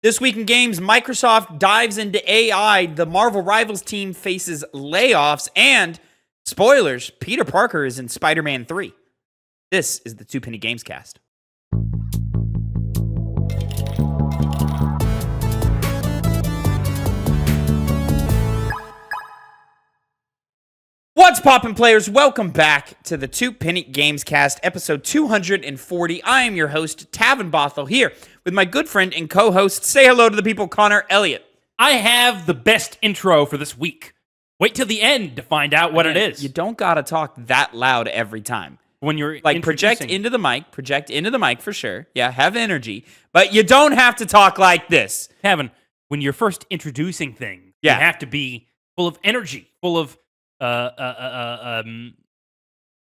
This week in games, Microsoft dives into AI, the Marvel Rivals team faces layoffs, and spoilers, Peter Parker is in Spider-Man 3. This is the Two Penny Gamescast. What's poppin', players? Welcome back to the Two Penny Gamescast, episode 240. I am your host, Tavin Bothel, here with my good friend and co-host. Say hello to the people, Connor Elliott. I have the best intro for this week. Wait till the end to find out what it is. You don't gotta talk that loud every time. When you're like, project into the mic for sure. Yeah, have energy, but you don't have to talk like this. Kevin, when you're first introducing things, you have to be full of energy, full of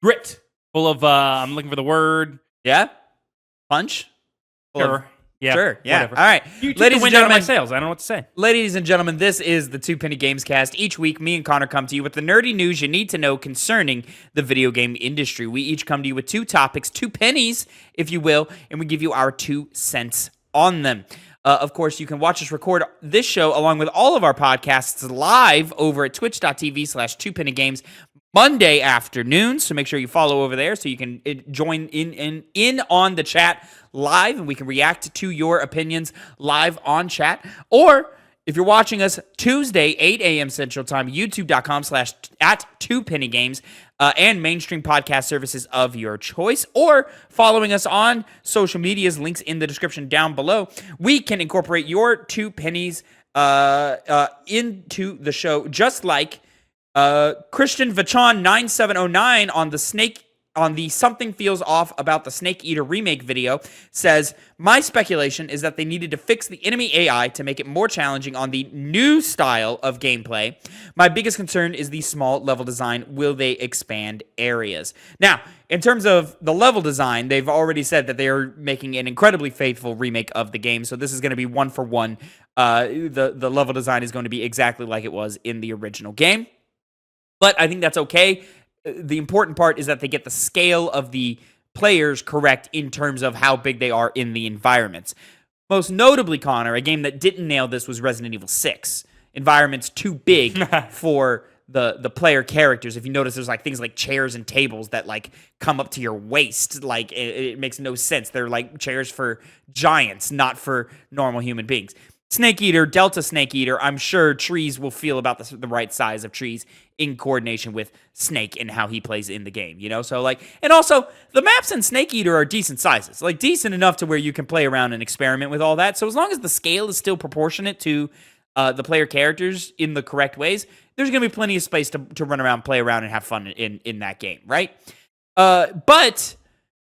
grit, full of I'm looking for the word. Yeah, punch. Sure. Yeah. Sure. Yeah. Whatever. All right. You took the wind out of my sails. I don't know what to say. Ladies and gentlemen, this is the Two Penny Gamescast. Each week, me and Connor come to you with the nerdy news you need to know concerning the video game industry. We each come to you with two topics, two pennies, if you will, and we give you our 2 cents on them. Of course, you can watch us record this show along with all of our podcasts live over at twitch.tv/2pennygames Monday afternoons. So make sure you follow over there so you can join in on the chat live and we can react to your opinions live on chat. Or if you're watching us Tuesday, 8 a.m. Central Time, youtube.com/@2pennygames and mainstream podcast services of your choice, or following us on social medias, links in the description down below. We can incorporate your 2 pennies into the show, just like Christian Vachon 9709 on the Something Feels Off About the Snake Eater remake video says, my speculation is that they needed to fix the enemy AI to make it more challenging on the new style of gameplay. My biggest concern is the small level design. Will they expand areas? Now, in terms of the level design, they've already said that they are making an incredibly faithful remake of the game, so this is going to be one for one. The level design is going to be exactly like it was in the original game. But I think that's okay. The important part is that they get the scale of the players correct in terms of how big they are in the environments. Most notably, Connor, a game that didn't nail this was Resident Evil 6. Environments too big for the player characters. If you notice, there's like things like chairs and tables that like come up to your waist. Like it makes no sense. They're like chairs for giants, not for normal human beings. Snake Eater, Delta Snake Eater, I'm sure trees will feel about the right size of trees in coordination with Snake and how he plays in the game, you know? So, like, and also, the maps in Snake Eater are decent sizes. Like, decent enough to where you can play around and experiment with all that. So, as long as the scale is still proportionate to the player characters in the correct ways, there's going to be plenty of space to run around, play around, and have fun in that game, right? But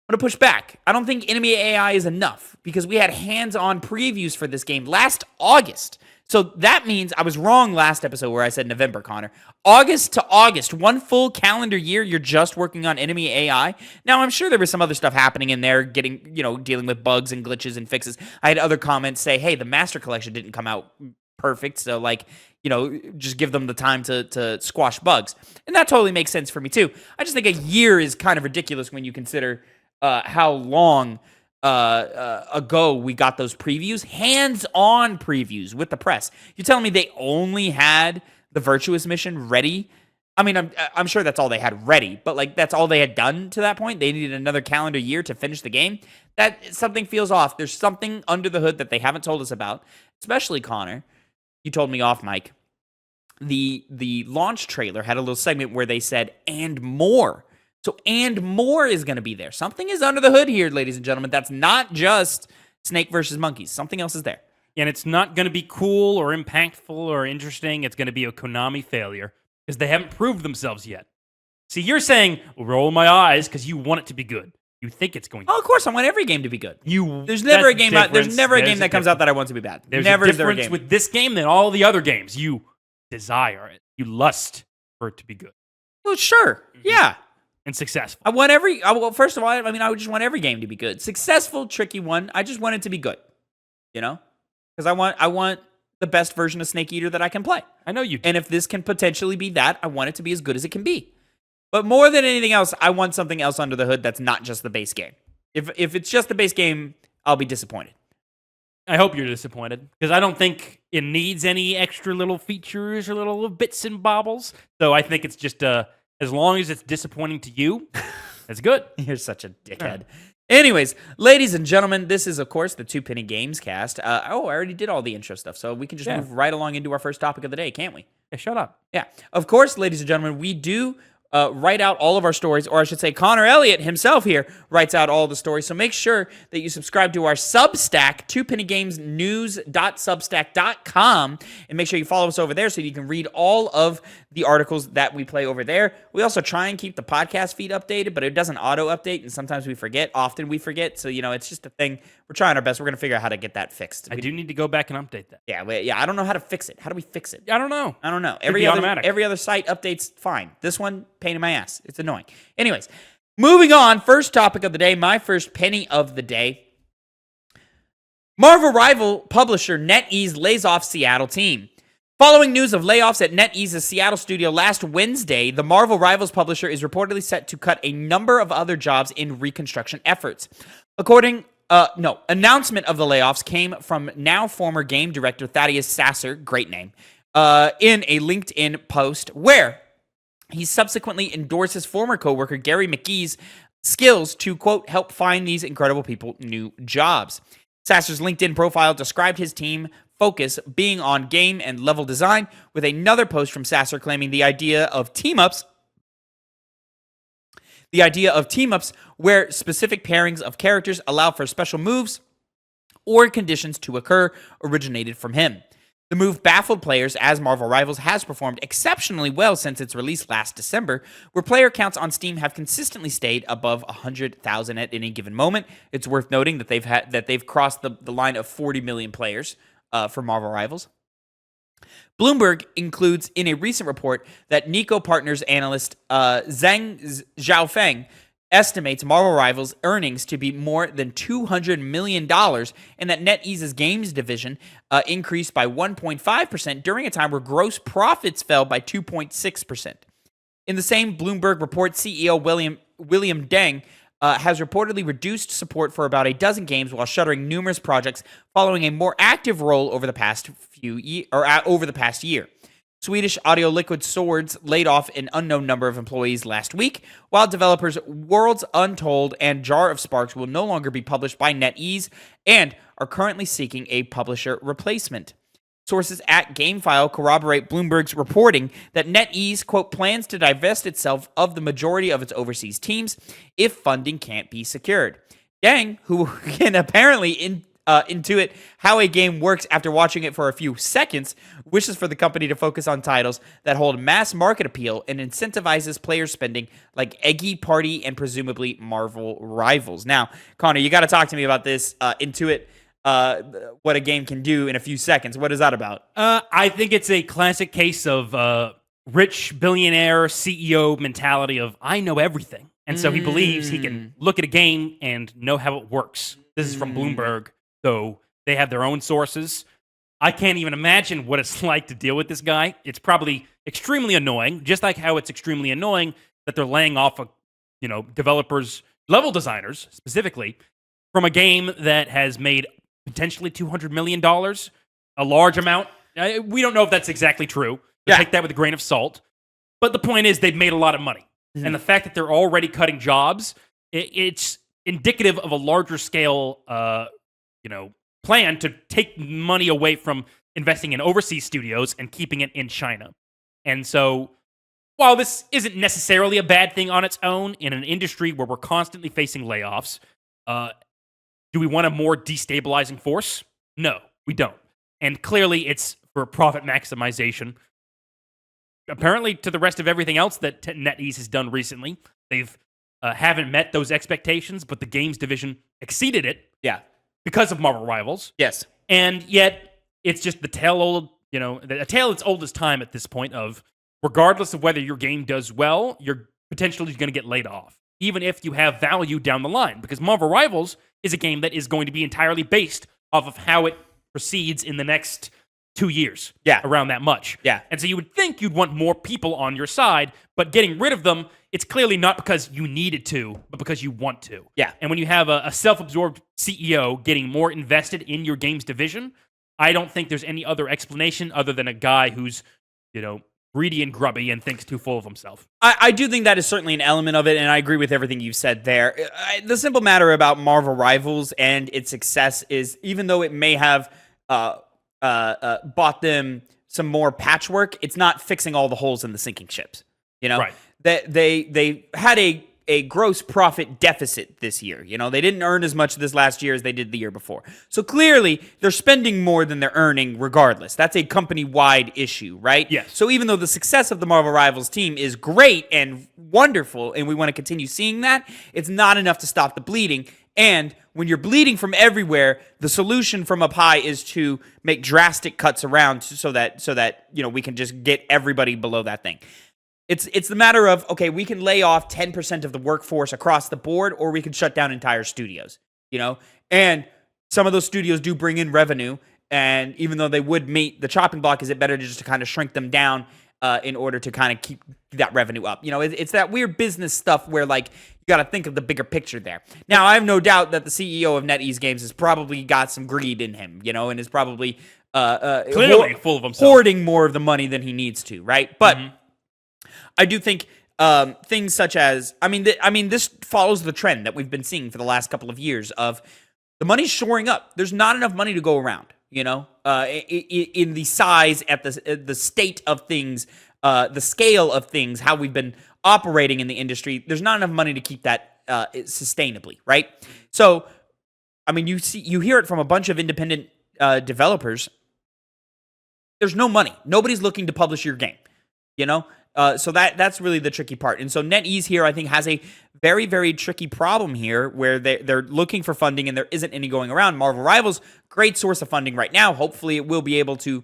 I'm going to push back. I don't think enemy AI is enough because we had hands-on previews for this game last August. So that means I was wrong last episode where I said November, Connor. August to August, one full calendar year, you're just working on enemy AI. Now, I'm sure there was some other stuff happening in there, dealing with bugs and glitches and fixes. I had other comments say, hey, the Master Collection didn't come out perfect, so just give them the time to squash bugs. And that totally makes sense for me too. I just think a year is kind of ridiculous when you consider how long ago we got those previews, hands-on previews with the press. You're telling me they only had the Virtuous mission ready? I mean, I'm sure that's all they had ready, but like that's all they had done to that point. They needed another calendar year to finish the game. That something feels off. There's something under the hood that they haven't told us about. Especially Connor, you told me off, Mike. The launch trailer had a little segment where they said "and more." So, and more is going to be there. Something is under the hood here, ladies and gentlemen. That's not just Snake versus Monkeys. Something else is there. And it's not going to be cool or impactful or interesting. It's going to be a Konami failure because they haven't proved themselves yet. See, you're saying, roll my eyes because you want it to be good. You think it's going to be. Oh, of course. I want every game to be good. There's never a game that comes out that I want to be bad. There's a difference with this game than all the other games. You desire it. You lust for it to be good. Well, sure. Yeah. And successful. First of all, I just want every game to be good. Successful, tricky one. I just want it to be good. You know? Because I want the best version of Snake Eater that I can play. I know you do. And if this can potentially be that, I want it to be as good as it can be. But more than anything else, I want something else under the hood that's not just the base game. If it's just the base game, I'll be disappointed. I hope you're disappointed because I don't think it needs any extra little features or little bits and bobbles. So I think it's just as long as it's disappointing to you, that's good. You're such a dickhead. Anyways, ladies and gentlemen, this is, of course, the Two Penny Games cast. I already did all the intro stuff, so we can just move right along into our first topic of the day, can't we? Yeah, shut up. Yeah. Of course, ladies and gentlemen, we do write out all of our stories, or I should say Connor Elliott himself here writes out all the stories. So make sure that you subscribe to our Substack, TwoPennyGamesNews.substack.com, and make sure you follow us over there so you can read all of the articles that we play over there. We also try and keep the podcast feed updated, but it doesn't auto-update, and sometimes we forget. Often we forget, so, it's just a thing. We're trying our best. We're going to figure out how to get that fixed. I do need to go back and update that. Yeah, I don't know how to fix it. How do we fix it? I don't know. Every other site updates fine. This one, pain in my ass. It's annoying. Anyways, moving on. First topic of the day, my first penny of the day. Marvel rival publisher NetEase lays off Seattle team. Following news of layoffs at NetEase's Seattle studio last Wednesday, the Marvel Rivals publisher is reportedly set to cut a number of other jobs in reconstruction efforts. Announcement of the layoffs came from now former game director Thaddeus Sasser, great name, in a LinkedIn post where he subsequently endorses former coworker Gary McGee's skills to, quote, help find these incredible people new jobs. Sasser's LinkedIn profile described his team focus being on game and level design, with another post from Sasser claiming the idea of team-ups where specific pairings of characters allow for special moves or conditions to occur originated from him. The move baffled players as Marvel Rivals has performed exceptionally well since its release last December, where player counts on Steam have consistently stayed above 100,000 at any given moment. It's worth noting that they've crossed the line of 40 million players for Marvel Rivals. Bloomberg includes in a recent report that Nico Partners analyst Zhang Xiaofeng estimates Marvel Rivals' earnings to be more than $200 million, and that NetEase's games division increased by 1.5% during a time where gross profits fell by 2.6%. In the same Bloomberg report, CEO William Deng has reportedly reduced support for about a dozen games while shuttering numerous projects following a more active role over the past year. Swedish Audio Liquid Swords laid off an unknown number of employees last week, while developers Worlds Untold and Jar of Sparks will no longer be published by NetEase and are currently seeking a publisher replacement. Sources at GameFile corroborate Bloomberg's reporting that NetEase, quote, plans to divest itself of the majority of its overseas teams if funding can't be secured. Deng, who can apparently intuit how a game works after watching it for a few seconds, wishes for the company to focus on titles that hold mass market appeal and incentivizes player spending like Eggy Party and presumably Marvel Rivals. Now, Connor, you got to talk to me about this. Intuit what a game can do in a few seconds. What is that about? I think it's a classic case of rich billionaire CEO mentality of I know everything. And so he believes he can look at a game and know how it works. This is from Bloomberg. So they have their own sources. I can't even imagine what it's like to deal with this guy. It's probably extremely annoying, just like how it's extremely annoying that they're laying off, developers, level designers specifically, from a game that has made potentially $200 million, a large amount. We don't know if that's exactly true. Take that with a grain of salt. But the point is they've made a lot of money. Mm-hmm. And the fact that they're already cutting jobs, it's indicative of a larger scale plan to take money away from investing in overseas studios and keeping it in China. And so, while this isn't necessarily a bad thing on its own in an industry where we're constantly facing layoffs, do we want a more destabilizing force? No, we don't. And clearly, it's for profit maximization. Apparently, to the rest of everything else that NetEase has done recently, they've haven't met those expectations, but the games division exceeded it. Yeah. Because of Marvel Rivals. Yes. And yet, it's just a tale that's old as time at this point of, regardless of whether your game does well, you're potentially going to get laid off, even if you have value down the line. Because Marvel Rivals is a game that is going to be entirely based off of how it proceeds in the next 2 years. Yeah. Around that much. Yeah. And so you would think you'd want more people on your side, but getting rid of them it's clearly not because you needed to, but because you want to. Yeah. And when you have a self-absorbed CEO getting more invested in your games division, I don't think there's any other explanation other than a guy who's, greedy and grubby and thinks too full of himself. I do think that is certainly an element of it, and I agree with everything you've said there. The simple matter about Marvel Rivals and its success is, even though it may have bought them some more patchwork, it's not fixing all the holes in the sinking ships. Right. They had a gross profit deficit this year. They didn't earn as much this last year as they did the year before. So clearly, they're spending more than they're earning regardless. That's a company-wide issue, right? Yes. So even though the success of the Marvel Rivals team is great and wonderful, and we want to continue seeing that, it's not enough to stop the bleeding. And when you're bleeding from everywhere, the solution from up high is to make drastic cuts around so that we can just get everybody below that thing. It's the matter of, okay, we can lay off 10% of the workforce across the board, or we can shut down entire studios, And some of those studios do bring in revenue, and even though they would meet the chopping block, is it better to just to kind of shrink them down in order to kind of keep that revenue up? It's that weird business stuff where, like, you got to think of the bigger picture there. Now, I have no doubt that the CEO of NetEase Games has probably got some greed in him, and is probably clearly full of himself, hoarding more of the money than he needs to, right? But I do think things such as, this follows the trend that we've been seeing for the last couple of years of the money's shoring up. There's not enough money to go around, in the size, at the state of things, the scale of things, how we've been operating in the industry. There's not enough money to keep that sustainably, right? So, you hear it from a bunch of independent developers. There's no money. Nobody's looking to publish your game, So that's really the tricky part. And so NetEase here, I think, has a very, very tricky problem here where they're looking for funding and there isn't any going around. Marvel Rivals, great source of funding right now. Hopefully it will be able to,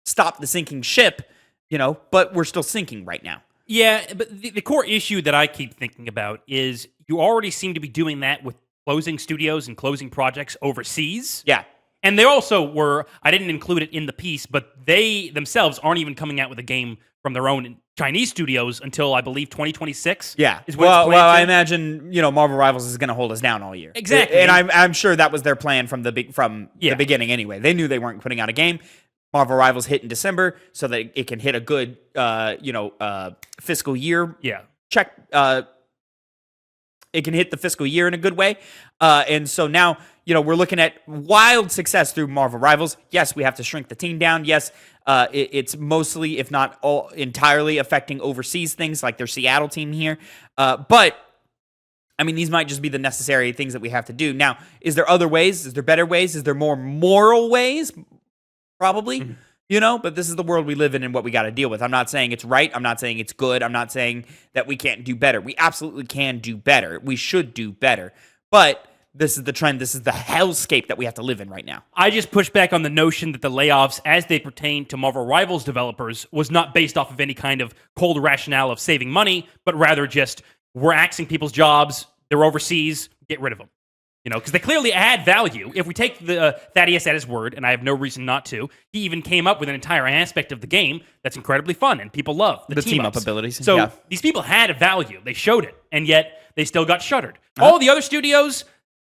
stop the sinking ship, but we're still sinking right now. Yeah, but the core issue that I keep thinking about is you already seem to be doing that with closing studios and closing projects overseas. Yeah. And they also were, I didn't include it in the piece, but they themselves aren't even coming out with a game from their own Chinese studios until, I believe, 2026. Yeah. Is when it's planned I to. imagine, Marvel Rivals is going to hold us down all year. Exactly. And I'm sure that was their plan from the beginning anyway. They knew they weren't putting out a game. Marvel Rivals hit in December so that it can hit a good, fiscal year. Yeah. Check. It can hit the fiscal year in a good way. And so now, we're looking at wild success through Marvel Rivals. Yes, we have to shrink the team down. Yes, it's mostly, if not all, entirely affecting overseas things like their Seattle team here. But, these might just be the necessary things that we have to do. Now, is there other ways? Is there better ways? Is there more moral ways? Probably. But this is the world we live in and what we got to deal with. I'm not saying it's right. I'm not saying it's good. I'm not saying that we can't do better. We absolutely can do better. We should do better. But this is the trend. This is the hellscape that we have to live in right now. I just push back on the notion that the layoffs, as they pertain to Marvel Rivals developers, was not based off of any kind of cold rationale of saving money, but rather just we're axing people's jobs. They're overseas. Get rid of them. Because they clearly add value. If we take the Thaddeus at his word, and I have no reason not to, he even came up with an entire aspect of the game that's incredibly fun and people love. The team-up abilities. So these people had a value. They showed it, and yet they still got shuttered. All the other studios,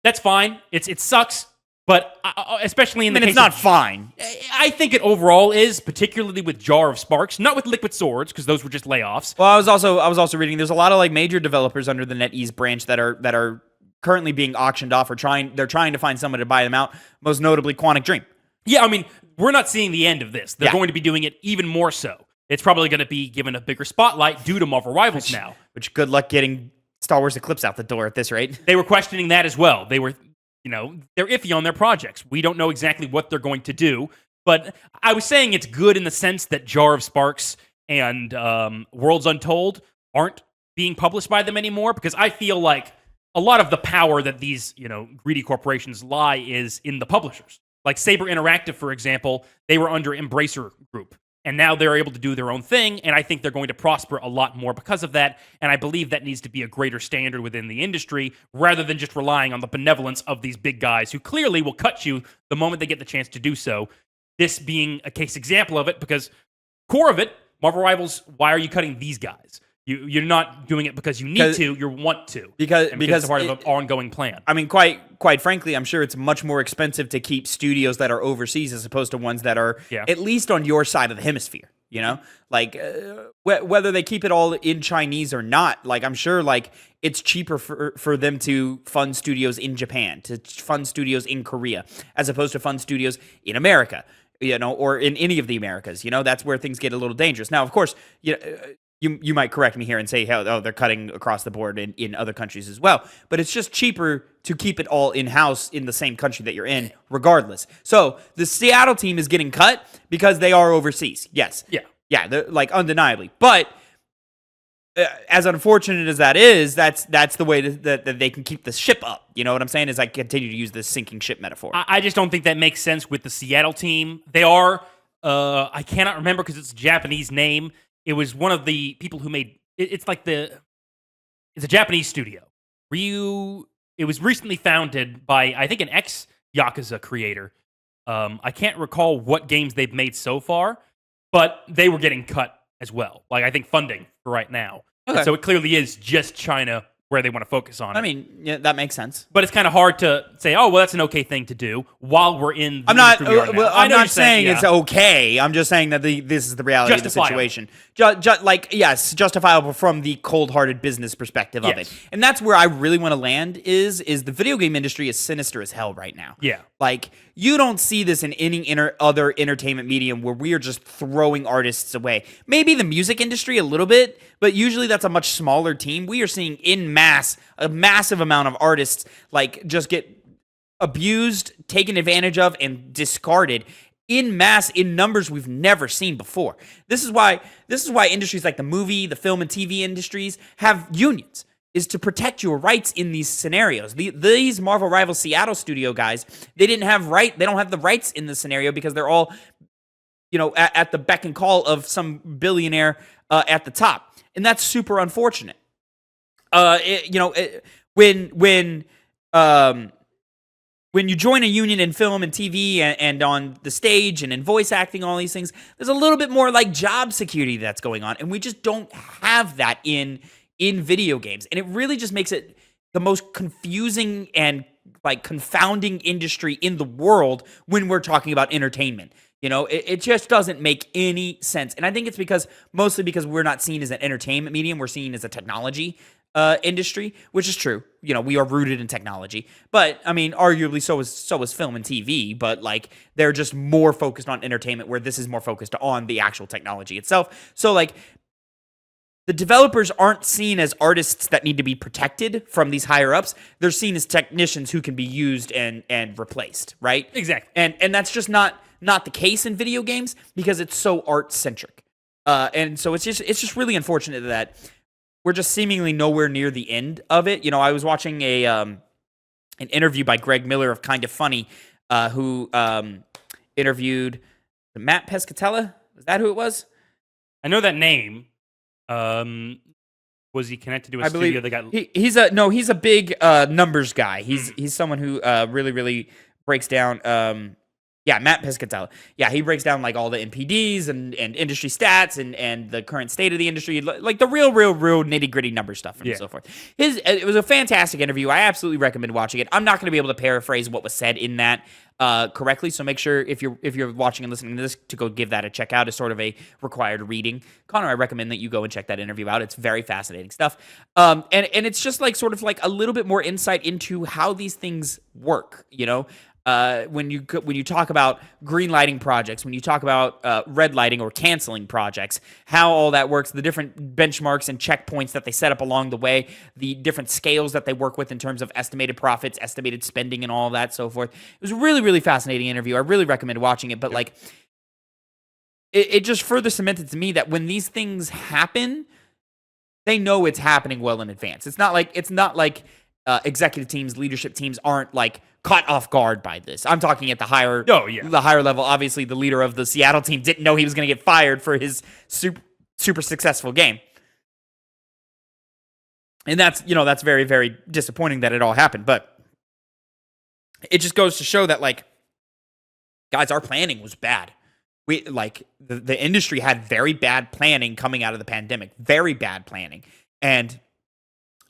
that's fine. It sucks, but especially in the case it's not fine. I think it overall is, particularly with Jar of Sparks, not with Liquid Swords, because those were just layoffs. Well, I was also reading there's a lot of major developers under the NetEase branch that are currently being auctioned off or they're trying to find someone to buy them out, most notably Quantic Dream. Yeah, we're not seeing the end of this. They're going to be doing it even more so. It's probably going to be given a bigger spotlight due to Marvel Rivals now. Which good luck getting Star Wars Eclipse out the door at this rate. They were questioning that as well. They were, they're iffy on their projects. We don't know exactly what they're going to do, but I was saying it's good in the sense that Jar of Sparks and Worlds Untold aren't being published by them anymore, because I feel like a lot of the power that these, greedy corporations lie is in the publishers. Like Saber Interactive, for example, they were under Embracer Group, and now they're able to do their own thing, and I think they're going to prosper a lot more because of that, and I believe that needs to be a greater standard within the industry, rather than just relying on the benevolence of these big guys who clearly will cut you the moment they get the chance to do so. This being a case example of it, because core of it, Marvel Rivals, why are you cutting these guys? You're not doing it because you need to. You want to because it's part of an ongoing plan. I mean, quite frankly, I'm sure it's much more expensive to keep studios that are overseas as opposed to ones that are at least on your side of the hemisphere. You know, like whether they keep it all in Chinese or not, like I'm sure like it's cheaper for them to fund studios in Japan, to fund studios in Korea, as opposed to fund studios in America, you know, or in any of the Americas. You know, that's where things get a little dangerous. Now, of course, you might correct me here and say, oh, they're cutting across the board in other countries as well. But it's just cheaper to keep it all in-house in the same country that you're in, regardless. So the Seattle team is getting cut because they are overseas. Yes. Yeah, they're, like, undeniably. But as unfortunate as that is, that's the way that they can keep the ship up. You know what I'm saying? As I continue to use this sinking ship metaphor. I just don't think that makes sense with the Seattle team. They are, I cannot remember because it's a Japanese name. It was one of the people who made it's a Japanese studio. It was recently founded by, I think, an ex-Yakuza creator. I can't recall what games they've made so far, but they were getting cut as well. Like, I think funding for right now. Okay. So it clearly is just China where they want to focus on it. I mean, yeah, that makes sense. But it's kind of hard to say, oh, well, that's an okay thing to do while we're in the I'm not saying it's okay. I'm just saying that this is the reality of the situation. Yes, justifiable from the cold-hearted business perspective of it. And that's where I really want to land is the video game industry is sinister as hell right now. Yeah. Like, you don't see this in any other entertainment medium where we are just throwing artists away. Maybe the music industry a little bit, but usually that's a much smaller team. We are seeing in mass a massive amount of artists like just get abused, taken advantage of, and discarded in mass in numbers we've never seen before. This is why industries like the movie, the film, and TV industries have unions. Is to protect your rights in these scenarios. These Marvel Rivals Seattle studio guys, they don't have the rights in the scenario because they're all, you know, at the beck and call of some billionaire at the top, and that's super unfortunate. When you join a union in film and TV and on the stage and in voice acting, all these things, there's a little bit more like job security that's going on, and we just don't have that in video games. And it really just makes it the most confusing and like confounding industry in the world when we're talking about entertainment. You know, it just doesn't make any sense. And I think it's mostly because we're not seen as an entertainment medium. We're seen as a technology industry, which is true. You know, we are rooted in technology. But, I mean, arguably so is film and TV. But, like, they're just more focused on entertainment where this is more focused on the actual technology itself. So, like, the developers aren't seen as artists that need to be protected from these higher ups. They're seen as technicians who can be used and replaced, right? Exactly. And that's just not the case in video games because it's so art centric. And so it's just really unfortunate that we're just seemingly nowhere near the end of it. You know, I was watching an interview by Greg Miller of Kind of Funny, who interviewed Matt Pescatella. Was that who it was? I know that name. Was he connected to a studio that got? He's a big numbers guy. He's someone who really breaks down. Matt Pescatella. Yeah, he breaks down like all the NPDs and industry stats and the current state of the industry, like the real nitty gritty number stuff and so forth. It was a fantastic interview. I absolutely recommend watching it. I'm not going to be able to paraphrase what was said in that correctly, so make sure if you're watching and listening to this to go give that a check out as sort of a required reading. Connor, I recommend that you go and check that interview out. It's very fascinating stuff, and it's just like sort of like a little bit more insight into how these things work. You know. When you talk about green lighting projects, when you talk about red lighting or canceling projects, how all that works, the different benchmarks and checkpoints that they set up along the way, the different scales that they work with in terms of estimated profits, estimated spending, and all of that, so forth. It was a really, really fascinating interview. I really recommend watching it, but like, it just further cemented to me that when these things happen, they know it's happening well in advance. It's not like executive teams, leadership teams aren't like caught off guard by this. I'm talking at the higher level. Obviously, the leader of the Seattle team didn't know he was going to get fired for his super successful game. And that's very, very disappointing that it all happened. But it just goes to show that, like, guys, our planning was bad. the industry had very bad planning coming out of the pandemic, very bad planning. And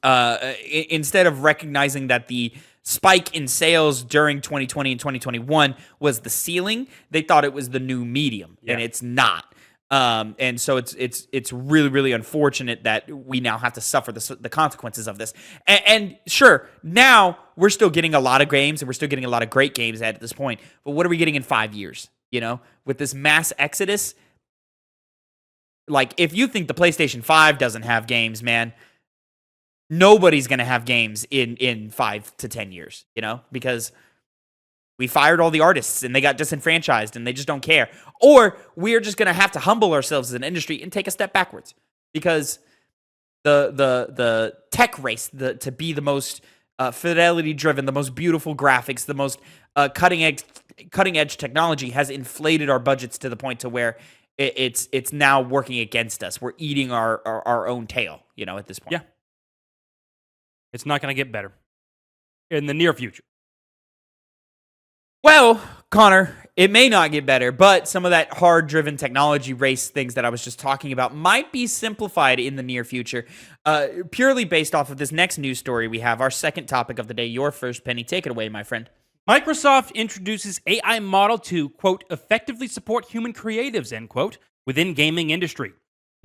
instead of recognizing that the spike in sales during 2020 and 2021 was the ceiling, they thought it was the new medium, and it's not. And so it's really, really unfortunate that we now have to suffer the consequences of this. And sure, now we're still getting a lot of games, and we're still getting a lot of great games at this point. But what are we getting in 5 years? With this mass exodus, like if you think the PlayStation 5 doesn't have games, man, nobody's gonna have games in 5 to 10 years. Because we fired all the artists and they got disenfranchised and they just don't care. Or we're just going to have to humble ourselves as an industry and take a step backwards, because the tech race to be the most fidelity driven, the most beautiful graphics, the most cutting edge technology has inflated our budgets to the point to where it's now working against us. We're eating our own tail, at this point. Yeah. It's not going to get better in the near future. Well, Connor, it may not get better, but some of that hard-driven technology race things that I was just talking about might be simplified in the near future, purely based off of this next news story we have, our second topic of the day. Your first, Penny. Take it away, my friend. Microsoft introduces AI model to, quote, effectively support human creatives, end quote, within gaming industry.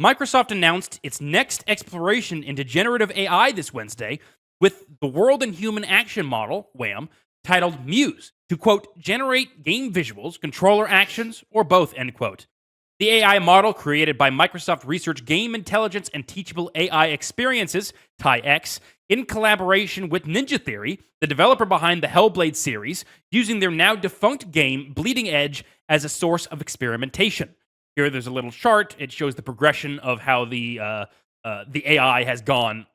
Microsoft announced its next exploration into generative AI this Wednesday with the World and Human Action Model, WHAM, titled Muse, to, quote, generate game visuals, controller actions, or both, end quote. The AI model, created by Microsoft Research Game Intelligence and Teachable AI Experiences, TIX, in collaboration with Ninja Theory, the developer behind the Hellblade series, using their now defunct game Bleeding Edge as a source of experimentation. Here there's a little chart. It shows the progression of how the AI has gone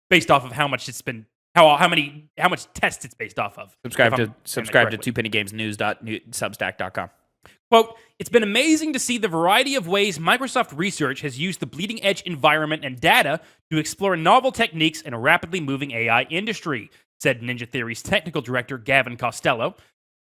based off of how much it's been how much tests it's based off of. Subscribe to TwoPennyGames news.substack.com. Quote, it's been amazing to see the variety of ways Microsoft Research has used the bleeding edge environment and data to explore novel techniques in a rapidly moving AI industry, said Ninja Theory's technical director Gavin Costello.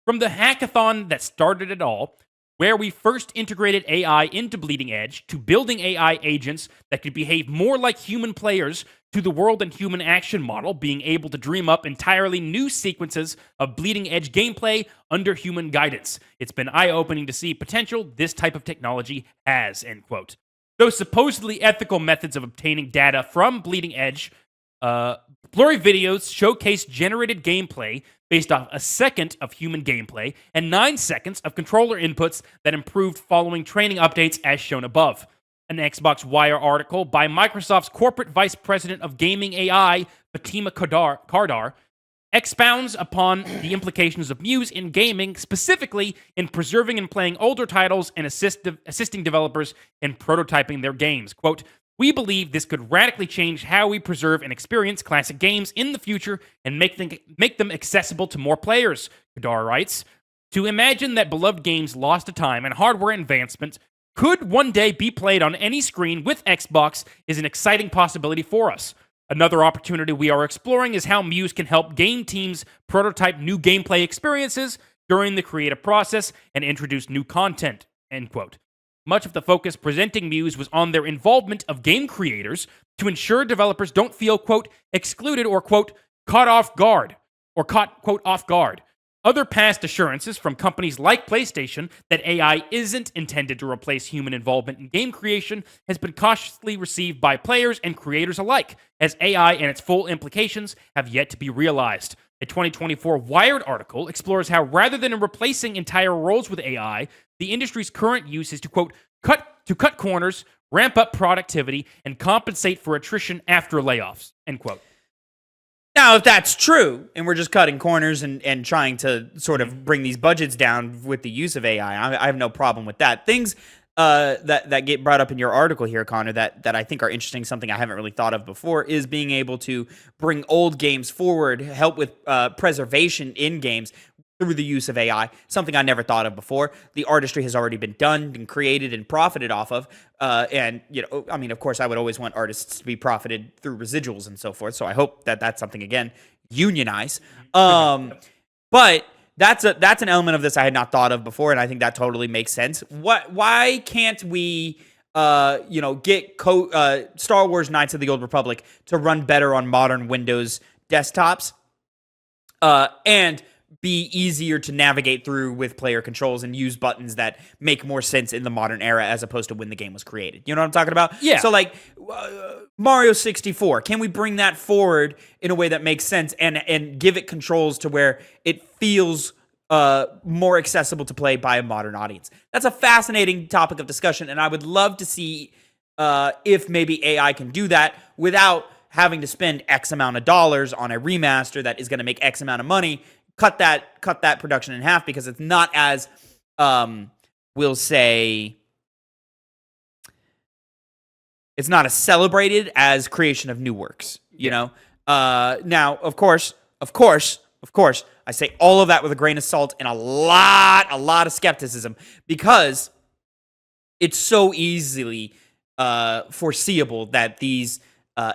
From the hackathon that started it all, where we first integrated AI into Bleeding Edge, to building AI agents that could behave more like human players, to the World and Human Action Model being able to dream up entirely new sequences of Bleeding Edge gameplay under human guidance. It's been eye-opening to see potential this type of technology has, end quote. Those supposedly ethical methods of obtaining data from Bleeding Edge, blurry videos showcase generated gameplay based off a second of human gameplay and 9 seconds of controller inputs that improved following training updates as shown above. An Xbox Wire article by Microsoft's corporate vice president of gaming AI, Fatima Kardar, expounds upon the implications of Muse in gaming, specifically in preserving and playing older titles and assisting developers in prototyping their games. Quote, we believe this could radically change how we preserve and experience classic games in the future and make them accessible to more players, Kadar writes. To imagine that beloved games lost to time and hardware advancement could one day be played on any screen with Xbox is an exciting possibility for us. Another opportunity we are exploring is how Muse can help game teams prototype new gameplay experiences during the creative process and introduce new content, end quote. Much of the focus presenting Muse was on their involvement of game creators to ensure developers don't feel, quote, excluded or, quote, caught off guard. Other past assurances from companies like PlayStation that AI isn't intended to replace human involvement in game creation has been cautiously received by players and creators alike, as AI and its full implications have yet to be realized. A 2024 Wired article explores how, rather than replacing entire roles with AI, the industry's current use is to, quote, cut corners, ramp up productivity, and compensate for attrition after layoffs, end quote. Now, if that's true, and we're just cutting corners and trying to sort of bring these budgets down with the use of AI, I have no problem with that. Things that get brought up in your article here, Connor, that I think are interesting, something I haven't really thought of before, is being able to bring old games forward, help with preservation in games through the use of AI, something I never thought of before. The artistry has already been done and created and profited off of. And, I mean, of course, I would always want artists to be profited through residuals and so forth. So I hope that that's something, again, unionize. But that's an element of this I had not thought of before, and I think that totally makes sense. Why can't we get Star Wars Knights of the Old Republic to run better on modern Windows desktops, and be easier to navigate through with player controls and use buttons that make more sense in the modern era as opposed to when the game was created. You know what I'm talking about? Yeah. So like Mario 64, can we bring that forward in a way that makes sense and give it controls to where it feels more accessible to play by a modern audience? That's a fascinating topic of discussion, and I would love to see if maybe AI can do that without having to spend X amount of dollars on a remaster that is going to make X amount of money. Cut that production in half, because it's not as we'll say it's not as celebrated as creation of new works, you know. Now, of course, I say all of that with a grain of salt and a lot of skepticism, because it's so easily foreseeable that these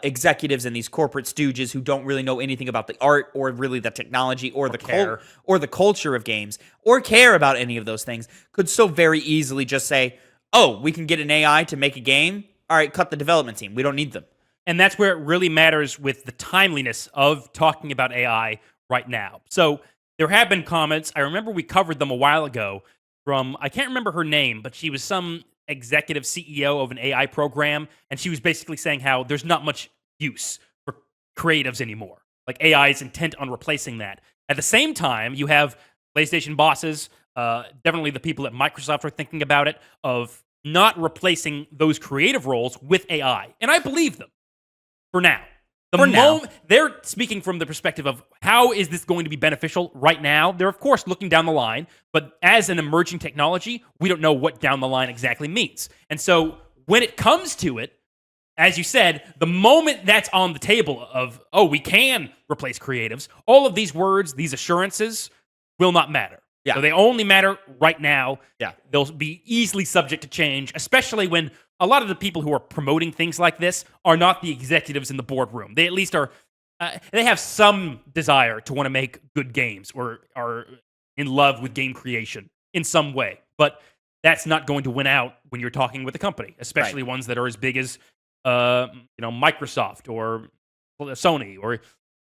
executives and these corporate stooges who don't really know anything about the art or really the technology or the culture of games or care about any of those things could so very easily just say, oh, we can get an AI to make a game. All right, cut the development team. We don't need them. And that's where it really matters with the timeliness of talking about AI right now. So there have been comments. I remember we covered them a while ago from, I can't remember her name, but she was some executive CEO of an AI program, and she was basically saying how there's not much use for creatives anymore. Like, AI is intent on replacing that. At the same time, you have PlayStation bosses, definitely the people at Microsoft are thinking about it, of not replacing those creative roles with AI. And I believe them for now. They're speaking from the perspective of how is this going to be beneficial right now. They're, of course, looking down the line, but as an emerging technology, we don't know what down the line exactly means. And so when it comes to it, as you said, the moment that's on the table of, oh, we can replace creatives, all of these words, these assurances will not matter. Yeah. So they only matter right now. Yeah. They'll be easily subject to change, especially when a lot of the people who are promoting things like this are not the executives in the boardroom. They at least are, they have some desire to want to make good games or are in love with game creation in some way. But that's not going to win out when you're talking with a company, especially ones that are as big as Microsoft or Sony or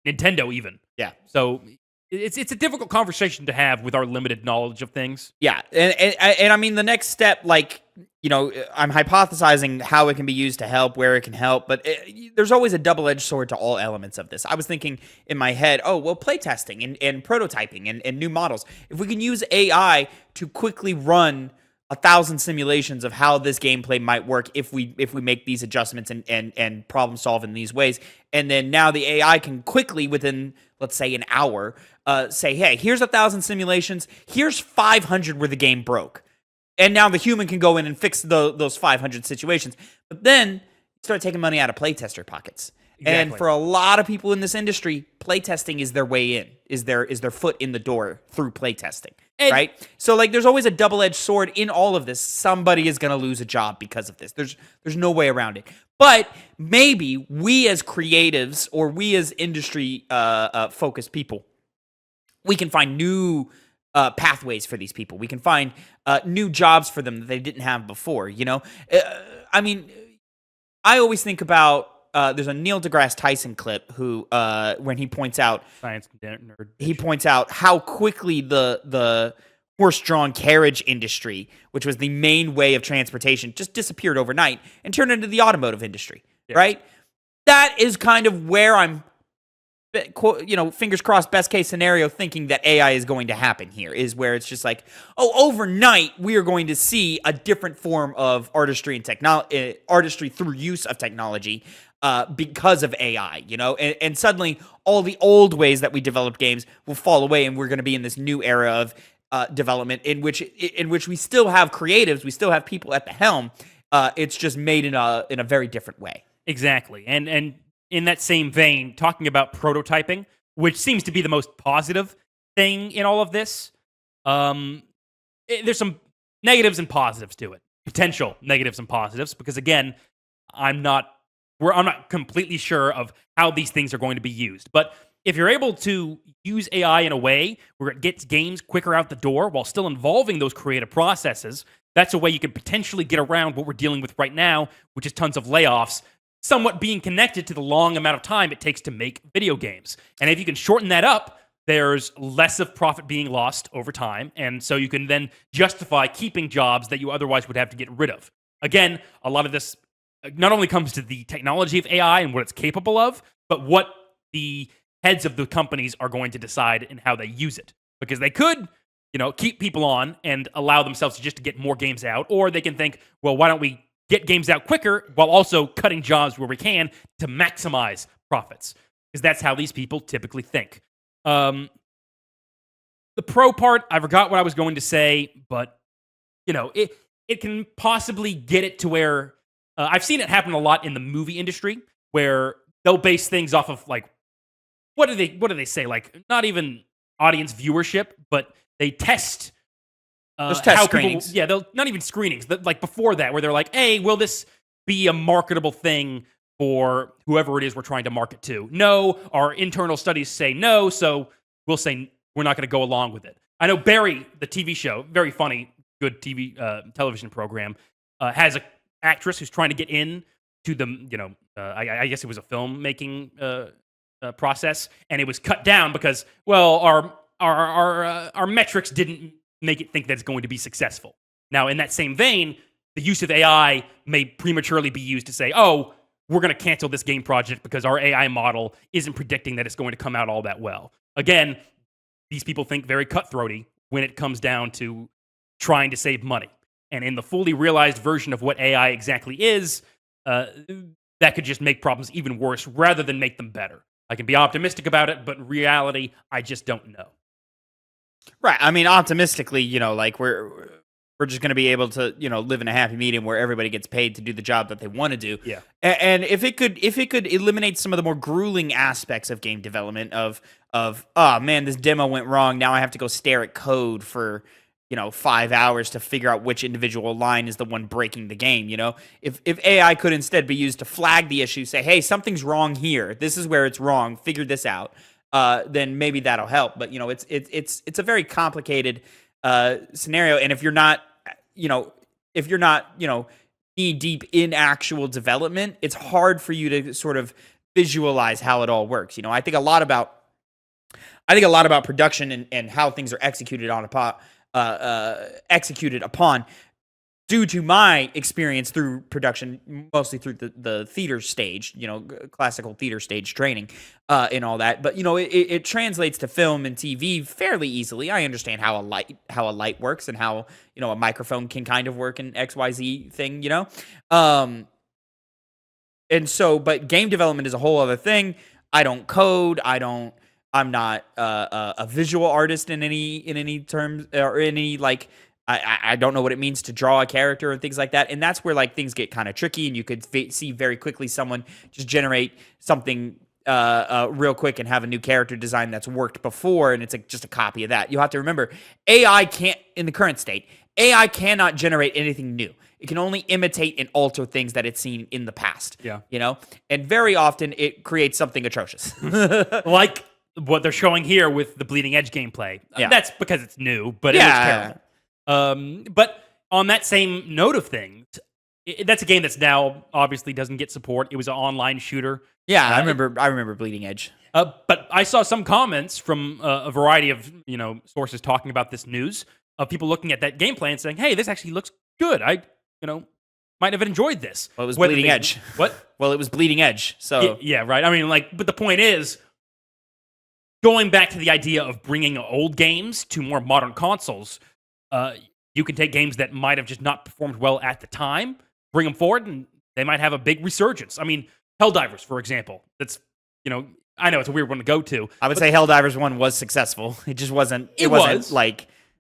Nintendo even. Yeah. So it's a difficult conversation to have with our limited knowledge of things. Yeah, and I mean, the next step, like, I'm hypothesizing how it can be used to help, where it can help, but there's always a double-edged sword to all elements of this. I was thinking in my head, oh, well, playtesting and prototyping and new models. If we can use AI to quickly run 1,000 simulations of how this gameplay might work if we make these adjustments and problem solve in these ways, and then now the AI can quickly, within, let's say, an hour, say, hey, here's 1,000 simulations, here's 500 where the game broke, and now the human can go in and fix those 500 situations. But then start taking money out of playtester pockets. Exactly. And for a lot of people in this industry, playtesting is their way in, is their foot in the door through playtesting, right? So, like, there's always a double-edged sword in all of this. Somebody is going to lose a job because of this. There's no way around it. But maybe we as creatives or we as industry focused people, we can find new pathways for these people. We can find new jobs for them that they didn't have before, I mean, I always think about there's a Neil deGrasse Tyson clip who, when he points out science nerd, he points out how quickly the horse-drawn carriage industry, which was the main way of transportation, just disappeared overnight and turned into the automotive industry, right? That is kind of where I'm, fingers crossed, best case scenario, thinking that AI is going to happen here, is where it's just like, oh, overnight we are going to see a different form of artistry and artistry through use of technology because of AI, and suddenly all the old ways that we developed games will fall away, and we're going to be in this new era of development in which we still have creatives, we still have people at the helm. It's just made in a very different way. Exactly, and in that same vein, talking about prototyping, which seems to be the most positive thing in all of this, there's some negatives and positives to it. Potential negatives and positives, because again, I'm not completely sure of how these things are going to be used. But if you're able to use AI in a way where it gets games quicker out the door while still involving those creative processes, that's a way you could potentially get around what we're dealing with right now, which is tons of layoffs, somewhat being connected to the long amount of time it takes to make video games. And if you can shorten that up, there's less of profit being lost over time, and so you can then justify keeping jobs that you otherwise would have to get rid of. Again, a lot of this not only comes to the technology of AI and what it's capable of, but what the heads of the companies are going to decide in how they use it. Because they could, keep people on and allow themselves to get more games out, or they can think, well, why don't we get games out quicker while also cutting jobs where we can to maximize profits? Because that's how these people typically think. The pro part, I forgot what I was going to say, but it can possibly get it to where I've seen it happen a lot in the movie industry, where they'll base things off of what do they say? Not even audience viewership, but they test. Just test how screenings. People, they'll not even screenings. Before that, where they're like, "Hey, will this be a marketable thing for whoever it is we're trying to market to?" No, our internal studies say no, so we'll say we're not going to go along with it. I know Barry, the TV show, very funny, good television program, has an actress who's trying to get in to the, I guess it was a filmmaking process, and it was cut down because, well, our metrics didn't make it think that it's going to be successful. Now, in that same vein, the use of AI may prematurely be used to say, oh, we're going to cancel this game project because our AI model isn't predicting that it's going to come out all that well. Again, these people think very cutthroaty when it comes down to trying to save money. And in the fully realized version of what AI exactly is, that could just make problems even worse rather than make them better. I can be optimistic about it, but in reality, I just don't know. Right. I mean, optimistically, we're just going to be able to, live in a happy medium where everybody gets paid to do the job that they want to do. Yeah. And if it could eliminate some of the more grueling aspects of game development of oh man, this demo went wrong. Now I have to go stare at code for 5 hours to figure out which individual line is the one breaking the game. If AI could instead be used to flag the issue, say, hey, something's wrong here. This is where it's wrong. Figure this out. Then maybe that'll help. But it's a very complicated scenario. And if you're not knee deep in actual development, it's hard for you to sort of visualize how it all works. I think a lot about production and how things are executed upon due to my experience through production, mostly through the theater stage, classical theater stage training, and all that. But it translates to film and TV fairly easily. I understand how a light works and how a microphone can kind of work in XYZ thing, and so, but game development is a whole other thing. I don't code. I'm not a visual artist in any terms or any I don't know what it means to draw a character and things like that. And that's where things get kind of tricky, and you could see very quickly someone just generate something real quick and have a new character design that's worked before, and it's just a copy of that. You have to remember, AI can't, in the current state, AI cannot generate anything new. It can only imitate and alter things that it's seen in the past. Yeah. And very often it creates something atrocious. Like what they're showing here with the bleeding edge gameplay. Yeah. That's because it's new, but it looks terrible. But on that same note of things, that's a game that's now obviously doesn't get support. It was an online shooter. Yeah, I remember Bleeding Edge. But I saw some comments from a variety of sources talking about this news of people looking at that gameplay and saying, "Hey, this actually looks good. I might have enjoyed this." Well, it was Bleeding Edge. What? Well, it was Bleeding Edge. So yeah, right. I mean, but the point is, going back to the idea of bringing old games to more modern consoles. You can take games that might have just not performed well at the time, bring them forward, and they might have a big resurgence. I mean, Helldivers, for example. That's, I know it's a weird one to go to. I would say Helldivers 1 was successful. It just wasn't. It wasn't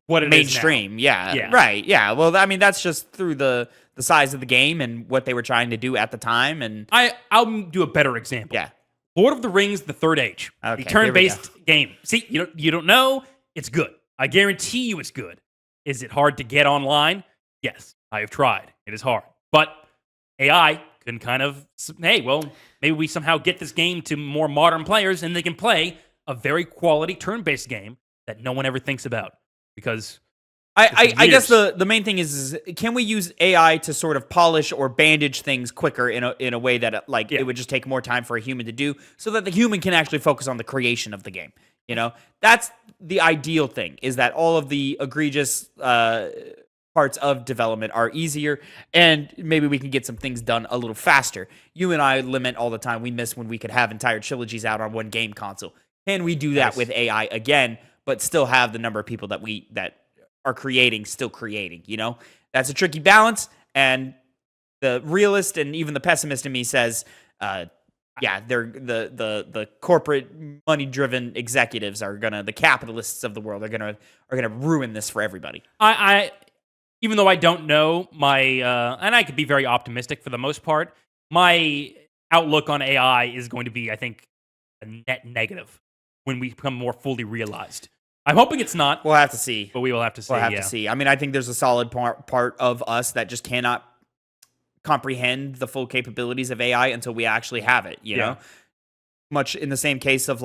what it mainstream. Yeah. Right. Yeah. Well, I mean, that's just through the size of the game and what they were trying to do at the time. And I'll do a better example. Yeah. Lord of the Rings: The Third Age. Okay, a turn-based game. See, you don't know. It's good. I guarantee you, it's good. Is it hard to get online? Yes, I have tried. It is hard. But AI can kind of, hey, well, maybe we somehow get this game to more modern players and they can play a very quality turn-based game that no one ever thinks about because I guess the main thing is can we use AI to sort of polish or bandage things quicker in a way that it would just take more time for a human to do, so that the human can actually focus on the creation of the game. You know, that's the ideal thing, is that all of the egregious parts of development are easier, and maybe we can get some things done a little faster. You and I lament all the time. We miss when we could have entire trilogies out on one game console. Can we do that with AI again, but still have the number of people that are creating still creating? You know, that's a tricky balance, and the realist and even the pessimist in me says, they're the corporate money driven executives the capitalists of the world are gonna ruin this for everybody. I even though I don't know and I could be very optimistic for the most part, my outlook on AI is going to be, I think, a net negative when we become more fully realized. I'm hoping it's not. We'll have to see. But we will have to see. We'll have to see. I mean, I think there's a solid part of us that just cannot comprehend the full capabilities of AI until we actually have it, you know? Much in the same case of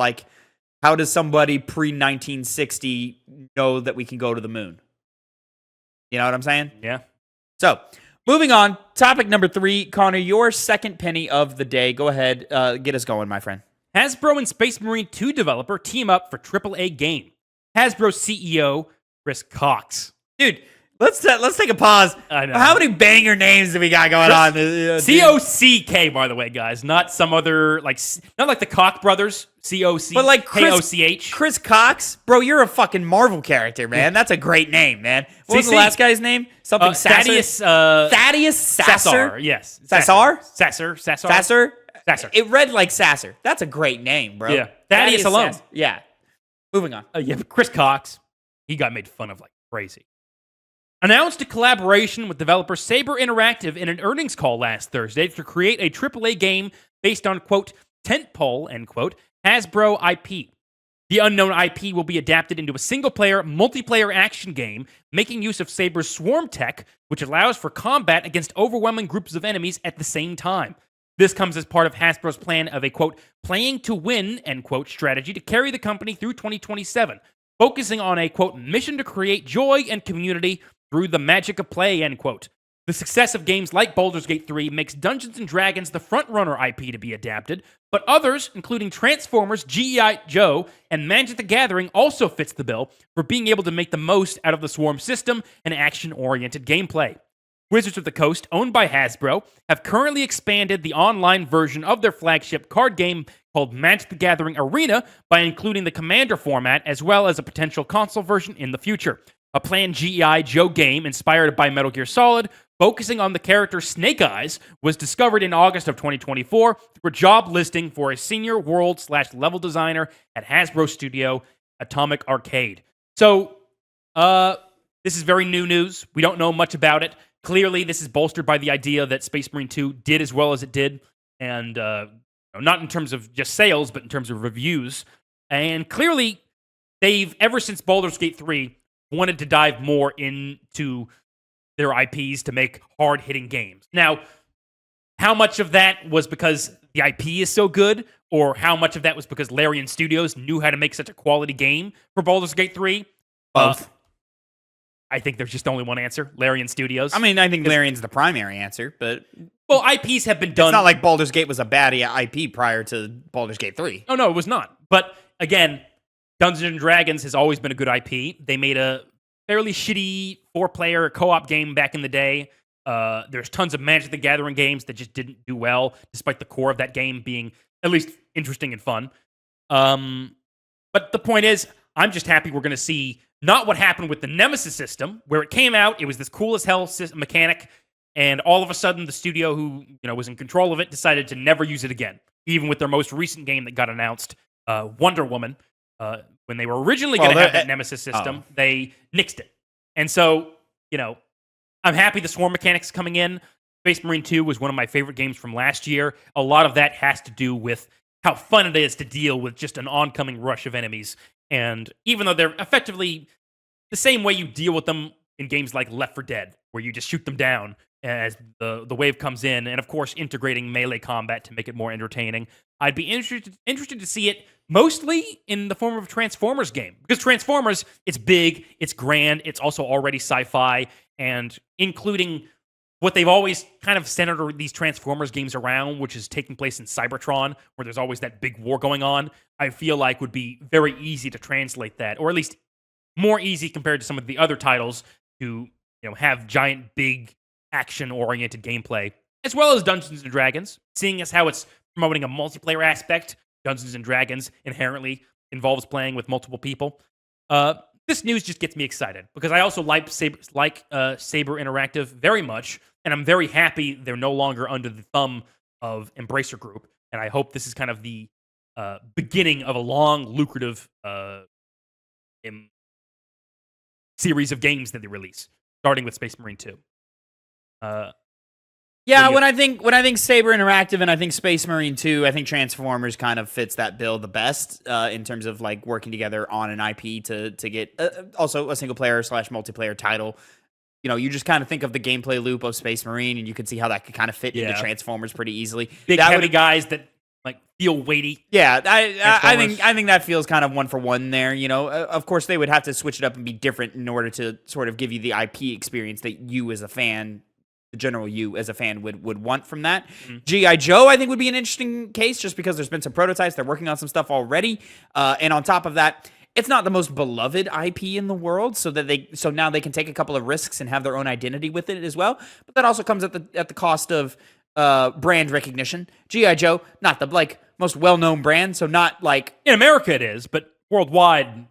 how does somebody pre-1960 know that we can go to the moon? You know what I'm saying? Yeah. So, moving on, topic number 3, Connor, your second penny of the day. Go ahead, get us going, my friend. Hasbro and Space Marine 2 developer team up for AAA game. Hasbro CEO Chris Cox. Dude, let's take a pause. I know. How many banger names do we got going on? C-O-C-K, by the way, guys. Not some other, not like the Koch brothers. C-O-C, but like K-O-C-H. Chris Cox? Bro, you're a fucking Marvel character, man. That's a great name, man. What was the last guy's name? Something Sasser? Thaddeus Sasser? Sassar, yes. Sassar? Sasser. It read like Sasser. That's a great name, bro. Yeah. Thaddeus alone. Yeah. Moving on. But Chris Cox, he got made fun of like crazy. Announced a collaboration with developer Saber Interactive in an earnings call last Thursday to create a AAA game based on, quote, tentpole, end quote, Hasbro IP. The unknown IP will be adapted into a single-player, multiplayer action game, making use of Saber's swarm tech, which allows for combat against overwhelming groups of enemies at the same time. This comes as part of Hasbro's plan of a, quote, playing to win, end quote, strategy to carry the company through 2027, focusing on a, quote, mission to create joy and community through the magic of play, end quote. The success of games like Baldur's Gate 3 makes Dungeons & Dragons the front-runner IP to be adapted, but others, including Transformers, G.I. Joe, and Magic the Gathering, also fits the bill for being able to make the most out of the swarm system and action-oriented gameplay. Wizards of the Coast, owned by Hasbro, have currently expanded the online version of their flagship card game called Magic the Gathering Arena by including the Commander format as well as a potential console version in the future. A planned G.I. Joe game inspired by Metal Gear Solid, focusing on the character Snake Eyes, was discovered in August of 2024 through a job listing for a senior world/level designer at Hasbro Studio Atomic Arcade. So, this is very new news. We don't know much about it. Clearly, this is bolstered by the idea that Space Marine 2 did as well as it did, and not in terms of just sales, but in terms of reviews. And clearly, they've, ever since Baldur's Gate 3, wanted to dive more into their IPs to make hard-hitting games. Now, how much of that was because the IP is so good, or how much of that was because Larian Studios knew how to make such a quality game for Baldur's Gate 3? Both. I think there's just only one answer, Larian Studios. I mean, I think Larian's the primary answer, but... Well, IPs have been done... It's not like Baldur's Gate was a bad IP prior to Baldur's Gate 3. Oh, no, it was not. But, again, Dungeons & Dragons has always been a good IP. They made a fairly shitty 4-player co-op game back in the day. There's tons of Magic the Gathering games that just didn't do well, despite the core of that game being at least interesting and fun. But the point is, I'm just happy we're going to see not what happened with the Nemesis system, where it came out, it was this cool as hell mechanic, and all of a sudden the studio who was in control of it decided to never use it again. Even with their most recent game that got announced, Wonder Woman, when they were originally going to have that Nemesis system, they nixed it. And so, I'm happy the swarm mechanics coming in. Space Marine 2 was one of my favorite games from last year. A lot of that has to do with how fun it is to deal with just an oncoming rush of enemies. And even though they're effectively the same way you deal with them in games like Left 4 Dead, where you just shoot them down, as the wave comes in, and of course integrating melee combat to make it more entertaining. I'd be interested to see it mostly in the form of a Transformers game, because Transformers, it's big, it's grand, it's also already sci-fi, and including what they've always kind of centered these Transformers games around, which is taking place in Cybertron, where there's always that big war going on, I feel like would be very easy to translate that, or at least more easy compared to some of the other titles to have giant, big, action-oriented gameplay, as well as Dungeons & Dragons, seeing as how it's promoting a multiplayer aspect. Dungeons & Dragons inherently involves playing with multiple people. This news just gets me excited, because I also like Saber Interactive very much, and I'm very happy they're no longer under the thumb of Embracer Group, and I hope this is kind of the beginning of a long, lucrative series of games that they release, starting with Space Marine 2. Yeah, when I think Saber Interactive and I think Space Marine 2, I think Transformers kind of fits that bill the best in terms of like working together on an IP to get also a single player / multiplayer title. You just kind of think of the gameplay loop of Space Marine, and you can see how that could kind of fit into Transformers pretty easily. Big heavy guys that like feel weighty. Yeah, I think that feels kind of one for one there. Of course they would have to switch it up and be different in order to sort of give you the IP experience that you as a fan, the general you as a fan would want from that. Mm-hmm. G.I. Joe, I think, would be an interesting case, just because there's been some prototypes. They're working on some stuff already. And on top of that, it's not the most beloved IP in the world, so now they can take a couple of risks and have their own identity with it as well. But that also comes at the cost of brand recognition. G.I. Joe, not the most well-known brand, so not like in America it is, but worldwide.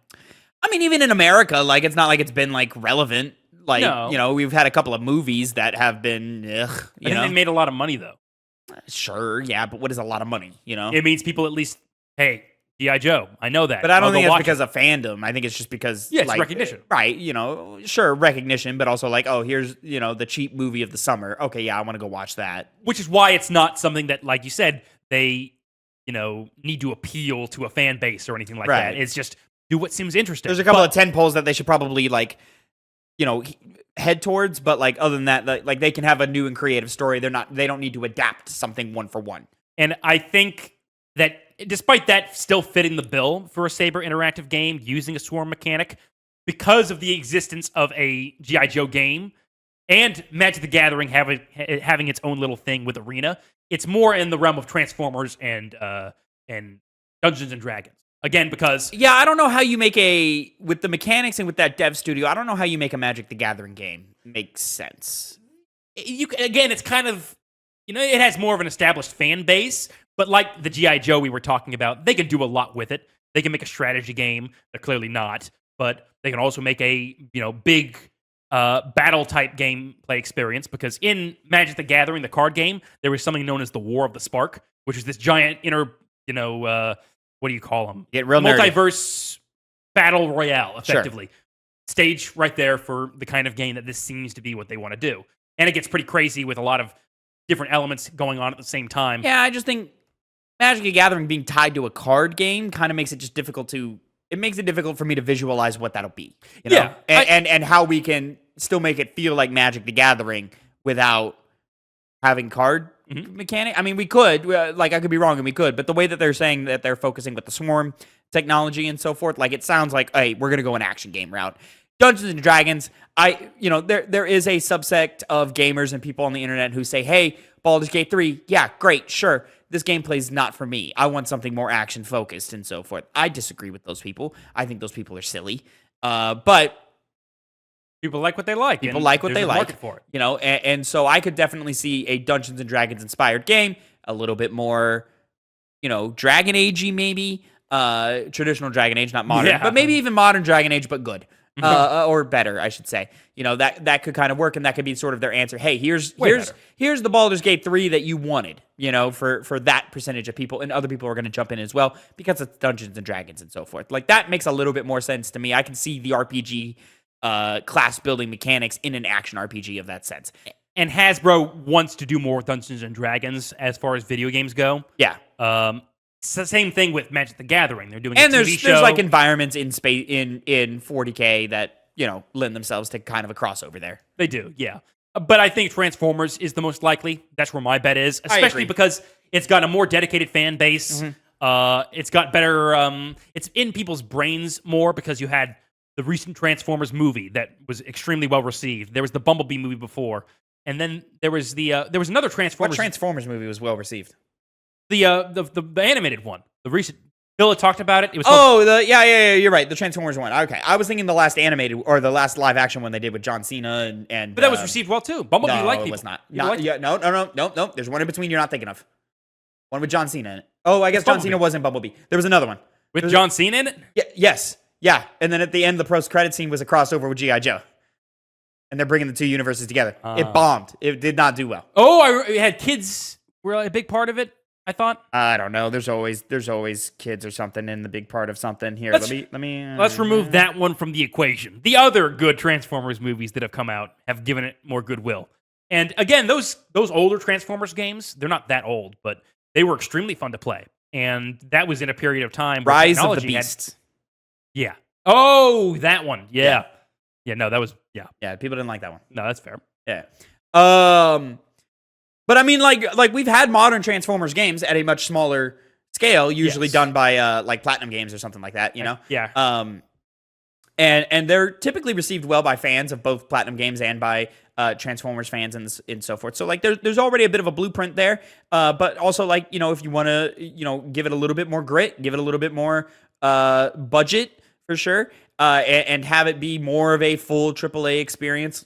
I mean, even in America, it's not like it's been relevant. No. We've had a couple of movies that have been, I think they made a lot of money, though. Sure, yeah, but what is a lot of money, It means people at least, hey, G.I. Joe, I know that. But I don't think it's because of fandom. I think it's just because... Yeah, it's recognition. Right, sure, recognition, but also here's, the cheap movie of the summer. Okay, yeah, I want to go watch that. Which is why it's not something that, like you said, they, need to appeal to a fan base or anything like that. It's just do what seems interesting. There's a couple of tentpoles that they should probably, head towards, but other than that, they can have a new and creative story. They don't need to adapt something one for one. And I think that despite that still fitting the bill for a Saber Interactive game using a swarm mechanic, because of the existence of a G.I. Joe game and Magic the Gathering having its own little thing with Arena, it's more in the realm of Transformers and Dungeons and Dragons. Again, because... Yeah, I don't know how you make with the mechanics and with that dev studio, I don't know how you make a Magic the Gathering game make sense. Again, it's kind of... it has more of an established fan base, but like the G.I. Joe we were talking about, they can do a lot with it. They can make a strategy game. They're clearly not. But they can also make a, big battle-type gameplay experience, because in Magic the Gathering, the card game, there was something known as the War of the Spark, which is this giant what do you call them? Get real multiverse battle royale, effectively. Sure. Stage right there for the kind of game that this seems to be what they want to do. And it gets pretty crazy with a lot of different elements going on at the same time. Yeah, I just think Magic the Gathering being tied to a card game kind of makes it just difficult it makes it difficult for me to visualize what that'll be. Yeah. And how we can still make it feel like Magic the Gathering without having card mechanic. I mean, we could, I could be wrong and we could, but the way that they're saying that they're focusing with the swarm technology and so forth, it sounds like, hey, we're going to go an action game route. Dungeons and Dragons, there is a subsect of gamers and people on the internet who say, hey, Baldur's Gate 3, yeah, great, sure. This gameplay is not for me. I want something more action focused and so forth. I disagree with those people. I think those people are silly. But people like what they like. People like what they like. Market for it. And so I could definitely see a Dungeons and Dragons inspired game, a little bit more, Dragon Age-y maybe. Traditional Dragon Age, not modern, but maybe even modern Dragon Age, but good. Or better, I should say. That could kind of work, and that could be sort of their answer. Hey, here's the Baldur's Gate 3 that you wanted, for that percentage of people, and other people are going to jump in as well because it's Dungeons and Dragons and so forth. That makes a little bit more sense to me. I can see the RPG class building mechanics in an action RPG of that sense. And Hasbro wants to do more with Dungeons and Dragons as far as video games go. Yeah. It's the same thing with Magic the Gathering. They're doing and a TV show. There's environments in space in 40K that lend themselves to kind of a crossover there. They do, yeah. But I think Transformers is the most likely. That's where my bet is, especially because it's got a more dedicated fan base. It's got better. It's in people's brains more because you had the recent Transformers movie that was extremely well received. There was the Bumblebee movie before, and then there was another Transformers. What Transformers movie was well received? The animated one. The recent. Bill talked about it. It was yeah, you're right. The Transformers one. Okay, I was thinking the last animated or the last live action one they did with John Cena and. But that was received well too. Bumblebee no, liked it people. was not. No. There's one in between you're not thinking of. One with John Cena in it. Oh, I guess John Cena was in Bumblebee. There was another one with John Cena in it. Yeah. Yes. Yeah. And then at the end, the post-credit scene was a crossover with G.I. Joe, and they're bringing the two universes together. It bombed. It did not do well. Oh, I had kids were a big part of it. I thought. I don't know. There's always kids or something in the big part of something here. Let's remove that one from the equation. The other good Transformers movies that have come out have given it more goodwill. And again, those older Transformers games, they're not that old, but they were extremely fun to play. And that was in a period of time where Rise of the Beasts. Yeah. Oh, that one. Yeah. Yeah, no, that was Yeah, people didn't like that one. No, that's fair. Yeah. But I mean, like we've had modern Transformers games at a much smaller scale, usually done by like Platinum Games or something like that, you know? Yeah. And they're typically received well by fans of both Platinum Games and by Transformers fans and so forth. So like there's already a bit of a blueprint there, but also like, you know, if you want to, you know, give it a little bit more grit, give it a little bit more budget for sure, and have it be more of a full AAA experience.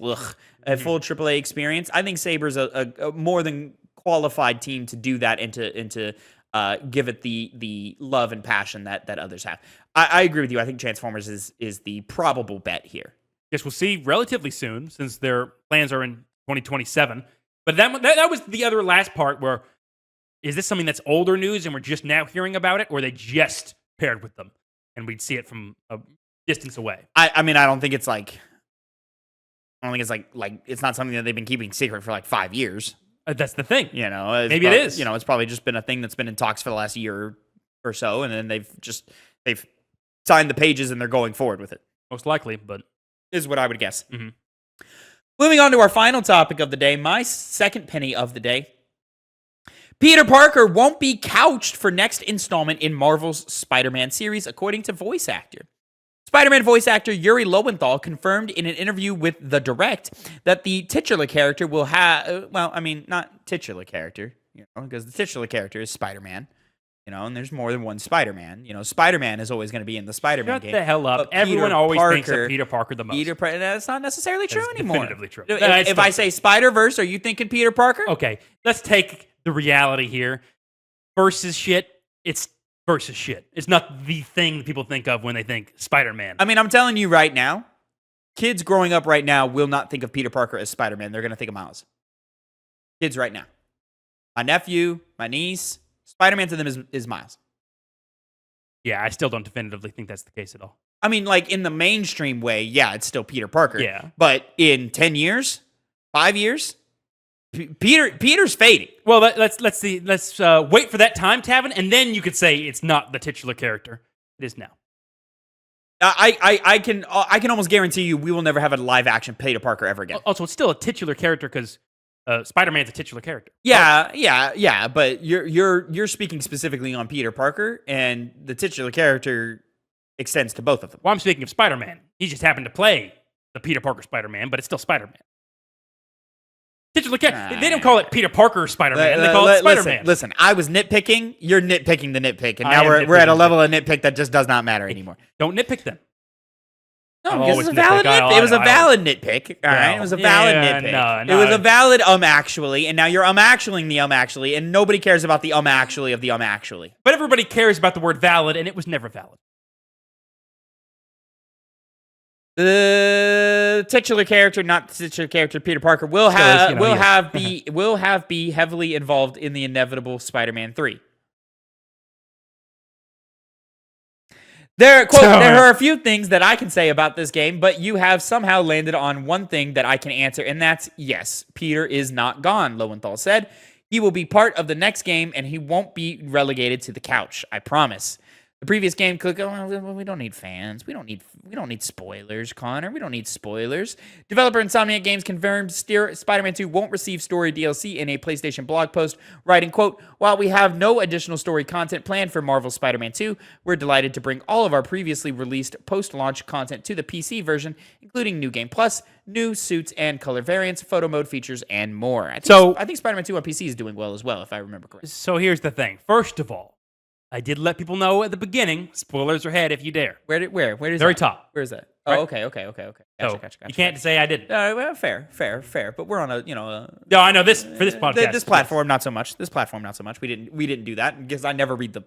A full AAA experience. I think Saber's a more than qualified team to do that and to give it the love and passion that others have. I agree with you. I think Transformers is the probable bet here. Guess we'll see relatively soon since their plans are in 2027. But that was the other last part where is this something that's older news and we're just now hearing about it, or they just paired with them and we'd see it from a distance away? I mean, I don't think it's like it's not something that they've been keeping secret for like 5 years. That's the thing. You know, maybe it is. You know, it's probably just been a thing that's been in talks for the last year or so, and then they've signed the pages and they're going forward with it. Most likely, but is what I would guess. Mm-hmm. Moving on to our final topic of the day, my second penny of the day. Peter Parker won't be couched for next installment in Marvel's Spider-Man series, according to voice actor. Spider-Man voice actor Yuri Lowenthal confirmed in an interview with The Direct that the titular character will have, not titular character, you know, because the titular character is Spider-Man, you know, and there's more than one Spider-Man. You know, Spider-Man is always going to be in the Spider-Man game. Shut the hell up. Everyone always thinks of Peter Parker the most. That's not necessarily true anymore. Definitively true. If I say Spider-Verse, are you thinking Peter Parker? Okay, let's take the reality here. Versus shit, it's versus shit. It's not the thing people think of when they think Spider-Man. I mean, I'm telling you right now, kids growing up right now will not think of Peter Parker as Spider-Man. They're going to think of Miles. Kids right now. My nephew, my niece, Spider-Man to them is Miles. Yeah, I still don't definitively think that's the case at all. I memean, like in the mainstream way, yeah, it's still Peter Parker. Yeah. But in 10 years, 5 years, Peter's fading. Well, let's see. Let's wait for that time, Tavin, and then you could say it's not the titular character. It is now. I can almost guarantee you we will never have a live action Peter Parker ever again. Also, it's still a titular character because Spider-Man's a titular character. Yeah. But you're speaking specifically on Peter Parker, and the titular character extends to both of them. Well, I'm speaking of Spider-Man. He just happened to play the Peter Parker Spider-Man, but it's still Spider-Man. Titular character. They don't call it Peter Parker Spider-Man. They call it Spider-Man. Listen, I was nitpicking. You're nitpicking the nitpick, and now we're at a level of nitpick that just does not matter anymore. Don't nitpick them. No, because it's a valid nitpick. It was a valid nitpick. All right, it was a valid nitpick. No. It was a valid actually, and now you're actuallying the actually, and nobody cares about the actually of the actually. But everybody cares about the word valid, and it was never valid. The titular character, not the titular character, Peter Parker, will be heavily involved in the inevitable Spider-Man 3. There are a few things that I can say about this game, but you have somehow landed on one thing that I can answer, and that's yes, Peter is not gone, Lowenthal said. He will be part of the next game, and he won't be relegated to the couch, I promise. The previous game, we don't need fans. We don't need spoilers, Connor. We don't need spoilers. Developer Insomniac Games confirmed Spider-Man 2 won't receive story DLC in a PlayStation blog post, writing, quote, "While we have no additional story content planned for Marvel's Spider-Man 2, we're delighted to bring all of our previously released post-launch content to the PC version, including New Game Plus, new suits and color variants, photo mode features, and more." I think Spider-Man 2 on PC is doing well as well, if I remember correctly. So here's the thing. First of all, I did let people know at the beginning, spoilers ahead if you dare. Where is Very that? top. Where is that? Right. Oh, okay. Gotcha. You can't say I didn't. Fair. But we're on a, No, I know this for this podcast. This platform, not so much. We didn't do that because I never read the.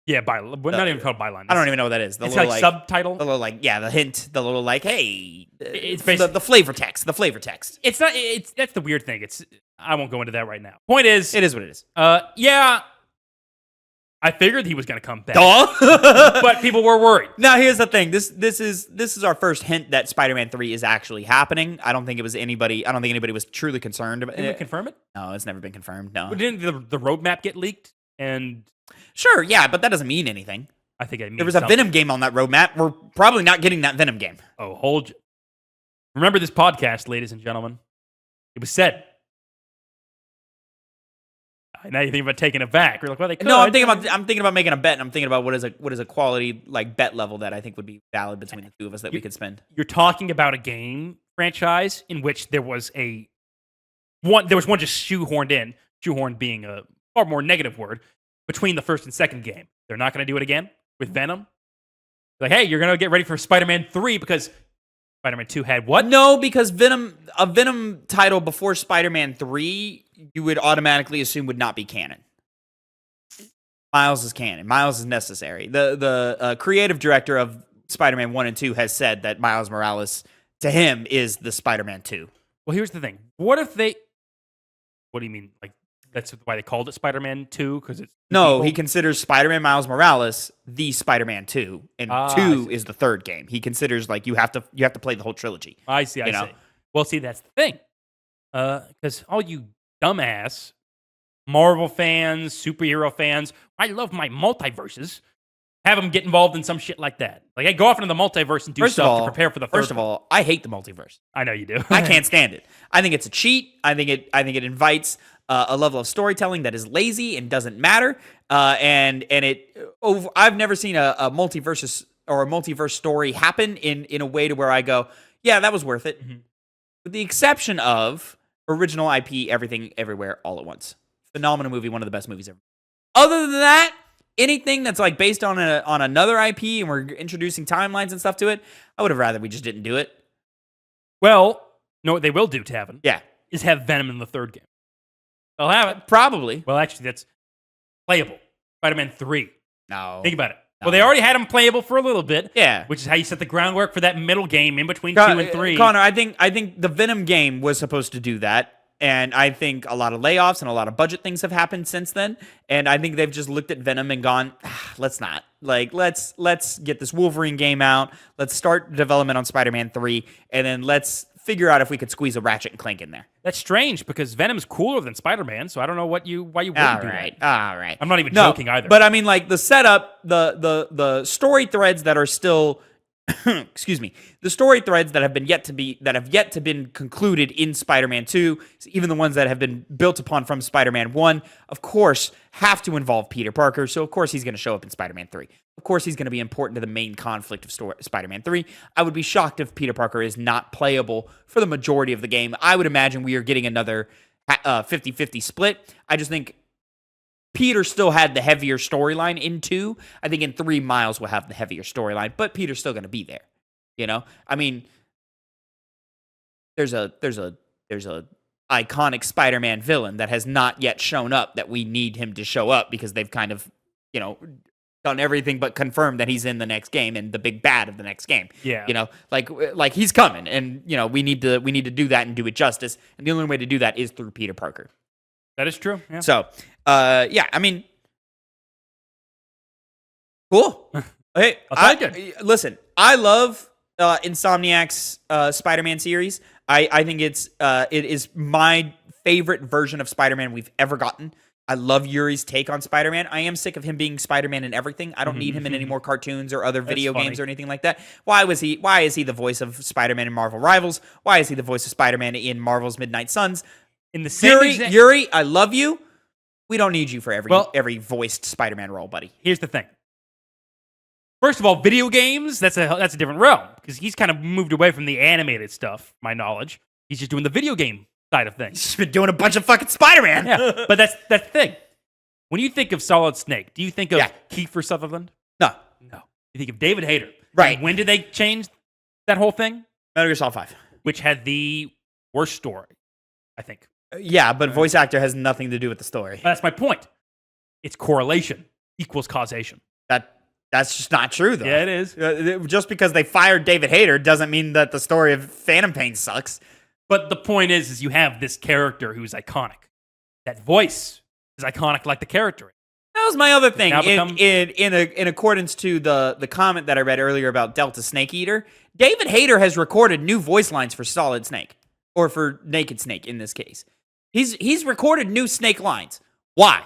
Yeah, not even called byline. I don't even know what that is. It's like subtitle. The little the hint. The little hey. It's the flavor text. The flavor text. It's not. That's the weird thing. I won't go into that right now. Point is, it is what it is. Yeah. I figured he was going to come back, Duh. but people were worried. Now, here's the thing. This is our first hint that Spider-Man 3 is actually happening. I don't think anybody was truly concerned about it. Didn't we confirm it? No, it's never been confirmed. No. But didn't the roadmap get leaked? And sure, yeah, but that doesn't mean anything. I think it means there was a something. Venom game on that roadmap. We're probably not getting that Venom game. Oh, hold you. Remember this podcast, ladies and gentlemen. It was said. Now you think about taking it back. We're like, well, they could. No, I'm thinking about making a bet, and I'm thinking about what is a quality like bet level that I think would be valid between the two of us that we could spend. You're talking about a game franchise in which there was one just shoehorned in, shoehorned being a far more negative word, between the first and second game. They're not going to do it again with Venom. Like, hey, you're going to get ready for Spider-Man 3 because Spider-Man 2 had what? No, because a Venom title before Spider-Man 3, you would automatically assume would not be canon. Miles is canon. Miles is necessary. The creative director of Spider-Man 1 and 2 has said that Miles Morales, to him, is the Spider-Man 2. Well, here's the thing. What if they... What do you mean? Like, that's why they called it Spider-Man 2? Because it's... No, he considers Spider-Man Miles Morales the Spider-Man 2, and 2 is the third game. He considers, like, you have to play the whole trilogy. I see. Well, see, that's the thing. Because all you dumbass Marvel fans, superhero fans, I love my multiverses. Have them get involved in some shit like that. Like, hey, go off into the multiverse and do stuff to prepare for the third. First of all, I hate the multiverse. I know you do. I can't stand it. I think it's a cheat. I think it invites a level of storytelling that is lazy and doesn't matter. I've never seen a multiverse story happen in a way to where I go, yeah, that was worth it. Mm-hmm. With the exception of original IP, Everything Everywhere All at Once. Phenomenal movie, one of the best movies ever. Other than that, anything that's like based on another IP and we're introducing timelines and stuff to it, I would have rather we just didn't do it. Well, no, what they will do, Tavin. Yeah. Is have Venom in the third game. They'll have it. Probably. Well, actually, that's playable. Spider-Man 3. No. Think about it. No. Well, they already had him playable for a little bit. Yeah. Which is how you set the groundwork for that middle game in between 2 and 3. Connor, I think the Venom game was supposed to do that. And I think a lot of layoffs and a lot of budget things have happened since then. And I think they've just looked at Venom and gone, let's not. Like, let's get this Wolverine game out. Let's start development on Spider-Man 3. And then let's figure out if we could squeeze a Ratchet and Clank in there. That's strange because Venom's cooler than Spider-Man. So I don't know why you wouldn't do that. All right. I'm not even joking either. But I mean, like, the setup, the story threads that are still... excuse me, the story threads that have yet to been concluded in Spider-Man 2, even the ones that have been built upon from Spider-Man 1, of course, have to involve Peter Parker. So of course he's going to show up in Spider-Man 3. Of course he's going to be important to the main conflict of Spider-Man 3. I would be shocked if Peter Parker is not playable for the majority of the game. I would imagine we are getting another 50-50 split. I just think Peter still had the heavier storyline in 2. I think in 3, Miles will have the heavier storyline, but Peter's still going to be there. You know, I mean, there's a iconic Spider-Man villain that has not yet shown up that we need him to show up because they've kind of, done everything but confirmed that he's in the next game and the big bad of the next game. Yeah, like he's coming, and we need to do that and do it justice. And the only way to do that is through Peter Parker. That is true. Yeah. So, I mean, cool. Hey, listen, I love Insomniac's Spider-Man series. I think it is my favorite version of Spider-Man we've ever gotten. I love Yuri's take on Spider-Man. I am sick of him being Spider-Man in everything. I don't need him in any more cartoons or other video games or anything like that. Why is he the voice of Spider-Man in Marvel Rivals? Why is he the voice of Spider-Man in Marvel's Midnight Suns? In the same Yuri, I love you. We don't need you for every voiced Spider-Man role, buddy. Here's the thing. First of all, video games, that's a different realm, because he's kind of moved away from the animated stuff, my knowledge. He's just doing the video game side of things. He's been doing a bunch of fucking Spider-Man. Yeah, but that's the thing. When you think of Solid Snake, do you think of Kiefer Sutherland? No. You think of David Hayter. Right. And when did they change that whole thing? Metal Gear Solid 5. Which had the worst story, I think. Yeah, but voice actor has nothing to do with the story. That's my point. It's correlation equals causation. That's just not true, though. Yeah, it is. Just because they fired David Hayter doesn't mean that the story of Phantom Pain sucks. But the point is you have this character who's iconic. That voice is iconic like the character. That was my other thing. In accordance to the comment that I read earlier about Delta Snake Eater, David Hayter has recorded new voice lines for Solid Snake. Or for Naked Snake, in this case. He's recorded new Snake lines. Why?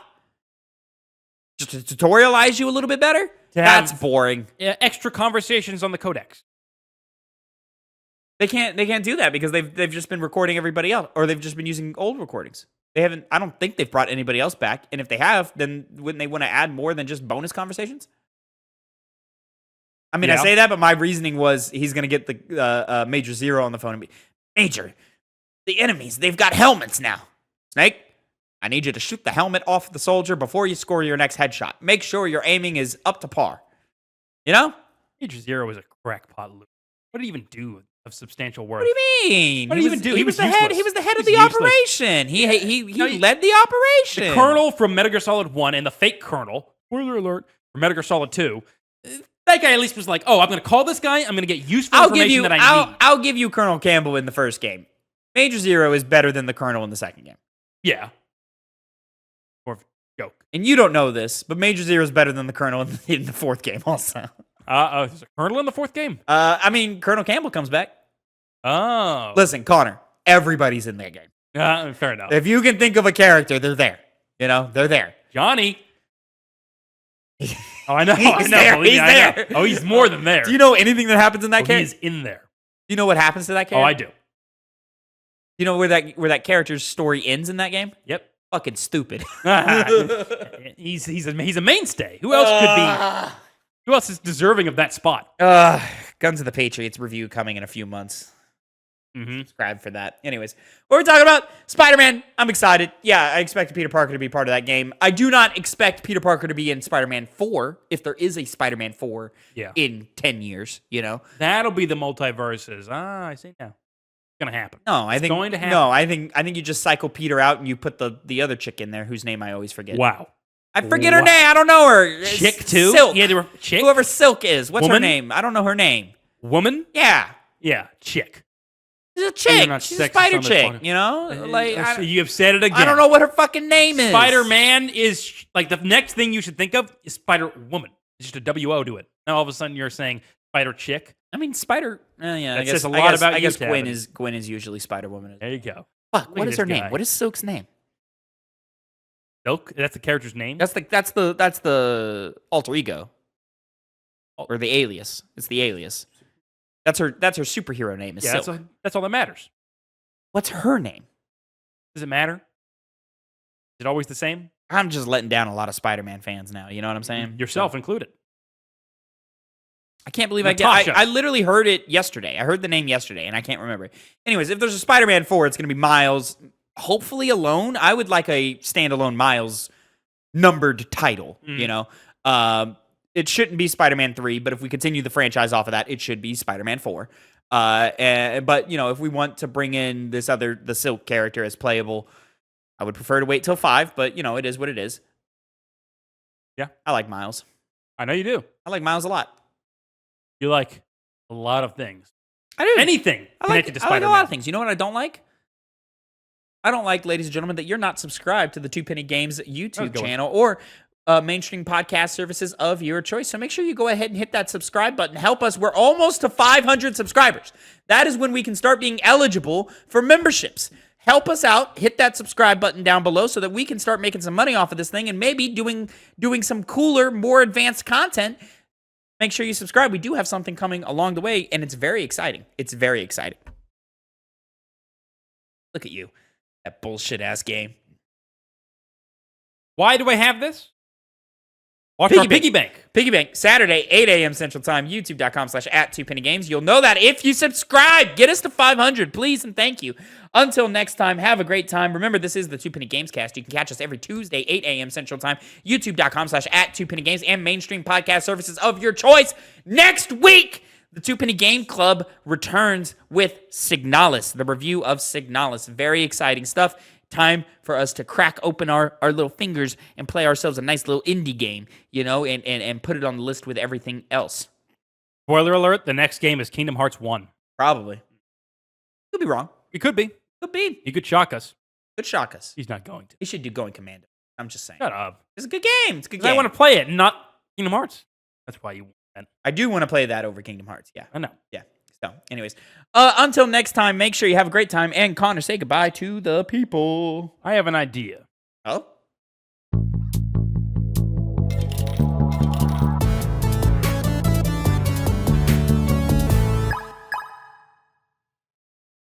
Just to tutorialize you a little bit better? That's boring. Extra conversations on the codex. They can't do that because they've just been recording everybody else, or they've just been using old recordings. They haven't. I don't think they've brought anybody else back. And if they have, then wouldn't they want to add more than just bonus conversations? I mean, I say that, but my reasoning was he's going to get the Major Zero on the phone and be, Major, the enemies, they've got helmets now. Snake, I need you to shoot the helmet off the soldier before you score your next headshot. Make sure your aiming is up to par. You know? Major Zero was a crackpot loop. What did he even do of substantial worth? What do you mean? What did he even do? He was the head. He was the head of the operation. He led the operation. The Colonel from Metal Gear Solid 1 and the fake Colonel, spoiler alert, from Metal Gear Solid 2, that guy at least was like, oh, I'm going to call this guy. I'm going to get useful information that I need. I'll give you Colonel Campbell in the first game. Major Zero is better than the Colonel in the second game. Yeah. Or joke. And you don't know this, but Major Zero is better than the Colonel in the fourth game also. Is a Colonel in the fourth game? I mean, Colonel Campbell comes back. Oh. Listen, Connor, everybody's in that game. Fair enough. If you can think of a character, they're there. You know, they're there. Johnny. Oh, I know. He's there. He's there. Oh, he's more than there. Do you know anything that happens in that character? He is in there. Do you know what happens to that character? Oh, I do. You know where that character's story ends in that game? Yep. Fucking stupid. He's a mainstay. Who else could be? Who else is deserving of that spot? Guns of the Patriots review coming in a few months. Subscribe for that. Anyways, what we're talking about, Spider-Man. I'm excited. Yeah, I expect Peter Parker to be part of that game. I do not expect Peter Parker to be in Spider-Man 4, if there is a Spider-Man 4 in 10 years, you know? That'll be the multiverses. I see now. It's going to happen. No, I think it's going to happen. No, I think you just cycle Peter out and you put the other chick in there whose name I always forget. Wow. I forget her name. I don't know her. Chick too? Silk. Yeah, they were Chick? Whoever Silk is. What's Woman? her name? I don't know her name. Woman? Yeah. Yeah, Chick. She's a chick. She's a spider chick, you know? So you have said it again. I don't know what her fucking name is. Spider-Man is, like, the next thing you should think of is Spider-Woman. It's just a W-O to it. Now all of a sudden you're saying Spider-Chick. I mean, Spider... yeah, that says a lot about you, I guess Tavin. Gwen is usually Spider-Woman. There you go. Fuck, what is her name? What is Silk's name? Silk? That's the character's name? That's the alter ego. Or the alias. It's the alias. That's her superhero name is Silk. That's all that matters. What's her name? Does it matter? Is it always the same? I'm just letting down a lot of Spider-Man fans now. You know what I'm saying? Yourself included. I can't believe I literally heard it yesterday. I heard the name yesterday, and I can't remember it. Anyways, if there's a Spider-Man 4, it's going to be Miles, hopefully alone. I would like a standalone Miles numbered title, you know? It shouldn't be Spider-Man 3, but if we continue the franchise off of that, it should be Spider-Man 4. But, you know, if we want to bring in the Silk character as playable, I would prefer to wait till 5, but, you know, it is what it is. Yeah. I like Miles. I know you do. I like Miles a lot. You like a lot of things. I do. Anything connected to Spider-Man. I like a lot of things. You know what I don't like? I don't like, ladies and gentlemen, that you're not subscribed to the TwoPennyGames YouTube channel or mainstream podcast services of your choice. So make sure you go ahead and hit that subscribe button. Help us. We're almost to 500 subscribers. That is when we can start being eligible for memberships. help us out. Hit that subscribe button down below so that we can start making some money off of this thing and maybe doing some cooler, more advanced content. Make sure you subscribe. We do have something coming along the way, and it's very exciting. It's very exciting. Look at you. That bullshit-ass game. Why do I have this? Watch our piggy bank. Piggy bank, Saturday, 8 a.m. Central Time, youtube.com/@TwoPennyGames. You'll know that if you subscribe. Get us to 500, please, and thank you. Until next time, have a great time. Remember, this is the Two Penny Gamescast. You can catch us every Tuesday, 8 a.m. Central Time, youtube.com/@TwoPennyGames, and mainstream podcast services of your choice. Next week, the Two Penny Game Club returns with Signalis, the review of Signalis. Very exciting stuff. Time for us to crack open our little fingers and play ourselves a nice little indie game, and put it on the list with everything else. Spoiler alert, the next game is Kingdom Hearts 1. Probably. Could be wrong. It could be. Could be. He could shock us. Could shock us. He's not going to. He should do Going Commando. I'm just saying. Shut up. It's a good game. It's a good game. I want to play it, not Kingdom Hearts. That's why you want that. I do want to play that over Kingdom Hearts. Yeah. I know. Yeah. So, anyways, until next time, make sure you have a great time. And Connor, say goodbye to the people. I have an idea. Oh?